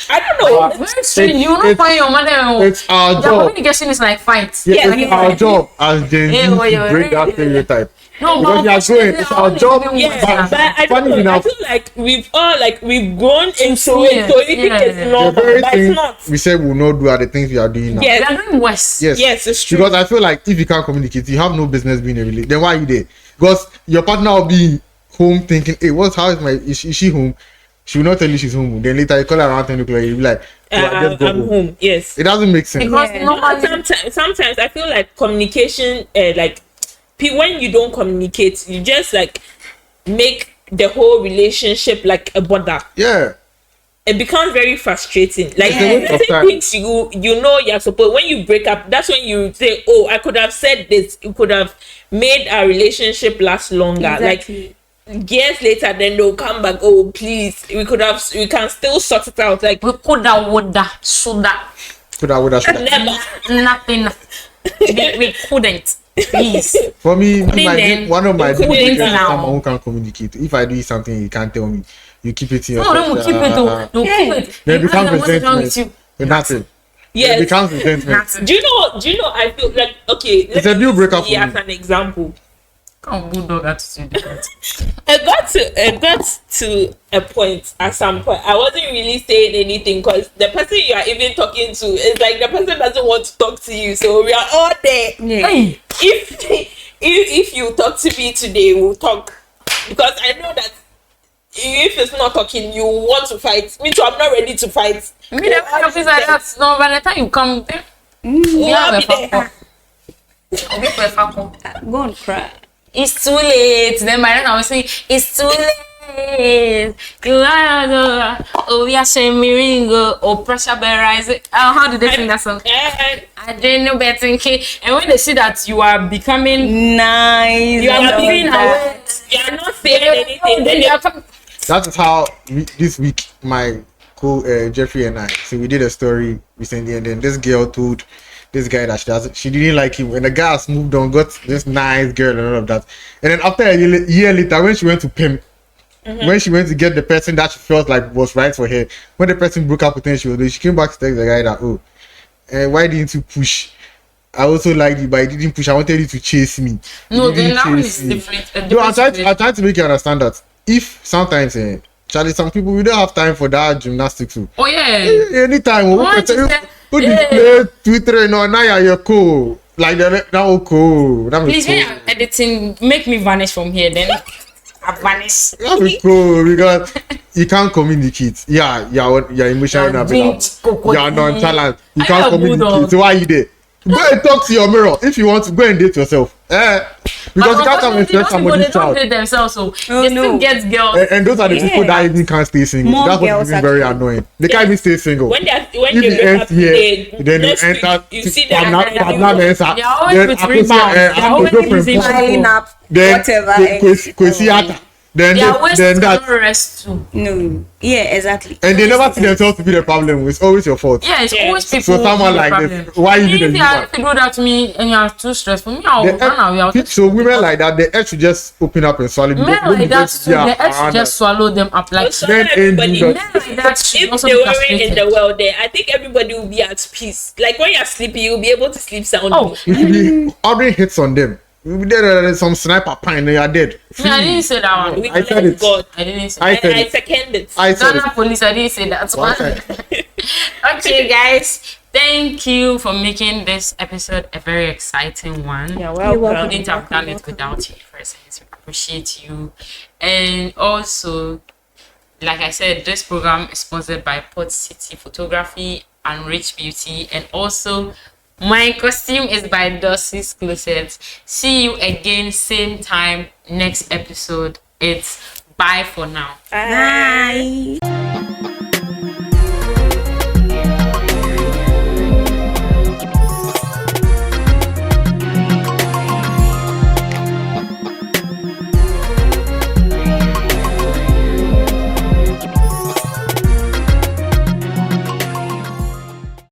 [SPEAKER 4] I don't know.
[SPEAKER 1] Very strange. You will not find your mother.
[SPEAKER 3] It's our
[SPEAKER 1] The
[SPEAKER 3] job.
[SPEAKER 1] communication is like fight.
[SPEAKER 3] Yeah,
[SPEAKER 4] Yeah,
[SPEAKER 3] it's our job as Gen Z to break that stereotype.
[SPEAKER 1] No,
[SPEAKER 3] Because you are going, it's our job.
[SPEAKER 4] Yeah, but I don't
[SPEAKER 3] Funny
[SPEAKER 4] know. I
[SPEAKER 3] enough,
[SPEAKER 4] feel like we've grown into it, so
[SPEAKER 1] Yeah,
[SPEAKER 4] you think
[SPEAKER 1] yeah,
[SPEAKER 4] it's
[SPEAKER 1] yeah.
[SPEAKER 3] the
[SPEAKER 4] normal,
[SPEAKER 3] very
[SPEAKER 4] but
[SPEAKER 3] thing
[SPEAKER 4] it's not.
[SPEAKER 3] we said we will not do are the things we are doing now.
[SPEAKER 1] We
[SPEAKER 4] Yes,
[SPEAKER 1] are doing worse.
[SPEAKER 4] yes, it's true.
[SPEAKER 3] Because I feel like if you can't communicate, you have no business being in a relationship. Then why are you there? Because your partner will be home thinking, hey, is she home? She will not tell you she's home. Then later you call her around 10 o'clock, you'll be like,
[SPEAKER 4] I'm home. Yes.
[SPEAKER 3] It doesn't make sense.
[SPEAKER 1] Because normally,
[SPEAKER 4] Sometimes I feel like communication, when you don't communicate, you just like make the whole relationship like a bother.
[SPEAKER 3] Yeah.
[SPEAKER 4] It becomes very frustrating. Like
[SPEAKER 3] It's a waste of
[SPEAKER 4] certain
[SPEAKER 3] time.
[SPEAKER 4] things you know you're supposed, when you break up, that's when you say, oh, I could have said this. It could have made our relationship last longer.
[SPEAKER 2] Exactly.
[SPEAKER 4] Like years later, then they'll come back. Oh, please, we can still sort it out. Like
[SPEAKER 1] we could have, would have, should have,
[SPEAKER 3] Could I, would I, should I?
[SPEAKER 4] never.
[SPEAKER 1] nothing. we couldn't. Please.
[SPEAKER 3] For me,
[SPEAKER 1] then
[SPEAKER 3] one of my
[SPEAKER 4] you couldn't
[SPEAKER 3] biggest is
[SPEAKER 1] now.
[SPEAKER 3] someone who can communicate. If I do something, you can't tell me. You keep it to
[SPEAKER 1] No,
[SPEAKER 3] yourself.
[SPEAKER 1] they will keep it though. They'll keep it.
[SPEAKER 3] Then it becomes
[SPEAKER 1] What's wrong with
[SPEAKER 3] resentment.
[SPEAKER 1] you?
[SPEAKER 3] Nothing.
[SPEAKER 4] Yes.
[SPEAKER 3] It becomes resentment.
[SPEAKER 1] Nothing.
[SPEAKER 4] Do you know? I feel like, okay.
[SPEAKER 3] It's a deal breaker for me.
[SPEAKER 4] As an example,
[SPEAKER 1] Come bulldog attitude.
[SPEAKER 4] I got to a point at some point. I wasn't really saying anything because the person you are even talking to is like the person doesn't want to talk to you. So we are all there.
[SPEAKER 2] Yeah.
[SPEAKER 1] Hey,
[SPEAKER 4] If you talk to me today, we'll talk, because I know that if it's not talking, you want to fight. Me too. I'm not ready to fight.
[SPEAKER 1] me the kind of things like that. No, by the time you come,
[SPEAKER 4] We'll
[SPEAKER 1] you have
[SPEAKER 4] all
[SPEAKER 1] a
[SPEAKER 4] be there.
[SPEAKER 1] fuck.
[SPEAKER 2] Go and cry.
[SPEAKER 1] It's too late. Then by then I was saying, it's too late. Oh, we are saying miringo or pressure bear it. How did they sing that song? I didn't know better. And when they see that you are becoming,
[SPEAKER 2] Nice.
[SPEAKER 1] you are
[SPEAKER 2] I love
[SPEAKER 1] moving
[SPEAKER 2] that.
[SPEAKER 1] away.
[SPEAKER 4] You are not saying anything. Then
[SPEAKER 3] That is how this week my Jeffrey and I. So we did a story recently, and then this girl told this guy that she didn't like him, and the guy has moved on, got this nice girl and all of that. And then after a year later, when she went to pimp, when she went to get the person that she felt like was right for her, when the person broke up with her, she came back to tell the guy that, why didn't you push? I also liked you, but I didn't push. I wanted you to chase me.
[SPEAKER 1] No,
[SPEAKER 3] You
[SPEAKER 1] then
[SPEAKER 3] didn't
[SPEAKER 1] that one
[SPEAKER 3] chase
[SPEAKER 1] is
[SPEAKER 3] me.
[SPEAKER 1] different.
[SPEAKER 3] No, I try to make you understand that if sometimes, Charlie, some people we don't have time for that gymnastics too.
[SPEAKER 1] Oh yeah.
[SPEAKER 3] Anytime,
[SPEAKER 1] What you say?
[SPEAKER 3] put display Twitter, no, now you're cool. Like that was cool. That was
[SPEAKER 1] Please,
[SPEAKER 3] cool.
[SPEAKER 1] when you're editing, make me vanish from here. Then I vanish.
[SPEAKER 3] That was cool because you can't communicate. Yeah, you're emotional.
[SPEAKER 1] You're
[SPEAKER 3] You're nonchalant. You
[SPEAKER 1] I
[SPEAKER 3] can't
[SPEAKER 1] am a
[SPEAKER 3] communicate.
[SPEAKER 1] bulldog.
[SPEAKER 3] So why are you there? Go and talk to your mirror if you want to. Go and date yourself. Because you can't come and stress somebody's
[SPEAKER 1] They don't
[SPEAKER 3] child.
[SPEAKER 1] date themselves, so
[SPEAKER 2] Oh,
[SPEAKER 1] they still
[SPEAKER 2] no.
[SPEAKER 1] get girls.
[SPEAKER 3] And those are the people that even can't stay single.
[SPEAKER 2] More
[SPEAKER 3] That's what's
[SPEAKER 2] girls
[SPEAKER 3] even very
[SPEAKER 2] actually.
[SPEAKER 3] annoying. They can't even stay single.
[SPEAKER 4] When they
[SPEAKER 3] If
[SPEAKER 4] wake
[SPEAKER 3] you
[SPEAKER 4] up
[SPEAKER 3] enter here,
[SPEAKER 4] today,
[SPEAKER 3] then you
[SPEAKER 4] next week,
[SPEAKER 3] enter.
[SPEAKER 4] you see them.
[SPEAKER 1] They are always with rebounds. They are always with rebounds.
[SPEAKER 2] Piling up
[SPEAKER 3] Then
[SPEAKER 2] whatever.
[SPEAKER 3] Kwesiata. Then
[SPEAKER 1] Their waist
[SPEAKER 3] then
[SPEAKER 1] cannot
[SPEAKER 3] that.
[SPEAKER 1] rest too.
[SPEAKER 2] No. Yeah, exactly.
[SPEAKER 3] And they never see themselves to be the problem. It's always your fault.
[SPEAKER 1] Yeah, it's
[SPEAKER 4] Yeah.
[SPEAKER 1] always people.
[SPEAKER 3] So someone
[SPEAKER 1] with
[SPEAKER 3] like
[SPEAKER 1] problem.
[SPEAKER 3] this, why you
[SPEAKER 1] If
[SPEAKER 3] didn't
[SPEAKER 1] you
[SPEAKER 3] do that?
[SPEAKER 1] if you do that to me and you are too stressful, me, I'll run away. I'll
[SPEAKER 3] So women like that, the edge should just open up and swallow.
[SPEAKER 1] Men like that too, the ex should just swallow them up like
[SPEAKER 4] Also,
[SPEAKER 3] Men
[SPEAKER 4] everybody,
[SPEAKER 3] ain't
[SPEAKER 1] men like that should
[SPEAKER 4] if
[SPEAKER 1] also
[SPEAKER 4] they
[SPEAKER 1] be
[SPEAKER 4] were in the
[SPEAKER 1] castrated.
[SPEAKER 4] world, then I think everybody will be at peace. Like when you're sleeping, you'll be able to sleep soundly.
[SPEAKER 1] Oh,
[SPEAKER 3] You should be ordering hits on them. There's some sniper pine and you're dead.
[SPEAKER 1] me, I didn't say that one.
[SPEAKER 4] We
[SPEAKER 3] I said
[SPEAKER 4] bless
[SPEAKER 3] it.
[SPEAKER 4] God.
[SPEAKER 1] I didn't say
[SPEAKER 3] I
[SPEAKER 1] that.
[SPEAKER 3] said
[SPEAKER 4] I
[SPEAKER 3] it.
[SPEAKER 4] second it.
[SPEAKER 3] I said
[SPEAKER 1] Ghana
[SPEAKER 3] it.
[SPEAKER 1] police, I didn't say that one.
[SPEAKER 3] Okay.
[SPEAKER 1] Okay, guys, thank you for making this episode a very exciting one.
[SPEAKER 4] Yeah,
[SPEAKER 2] You're
[SPEAKER 1] I
[SPEAKER 2] welcome.
[SPEAKER 1] couldn't have done it without you, persons. We appreciate you. And also, like I said, this program is sponsored by Port City Photography and Rich Beauty. And also, my costume is by Dossie's Closet. See you again, same time, next episode. It's bye for now.
[SPEAKER 2] Bye.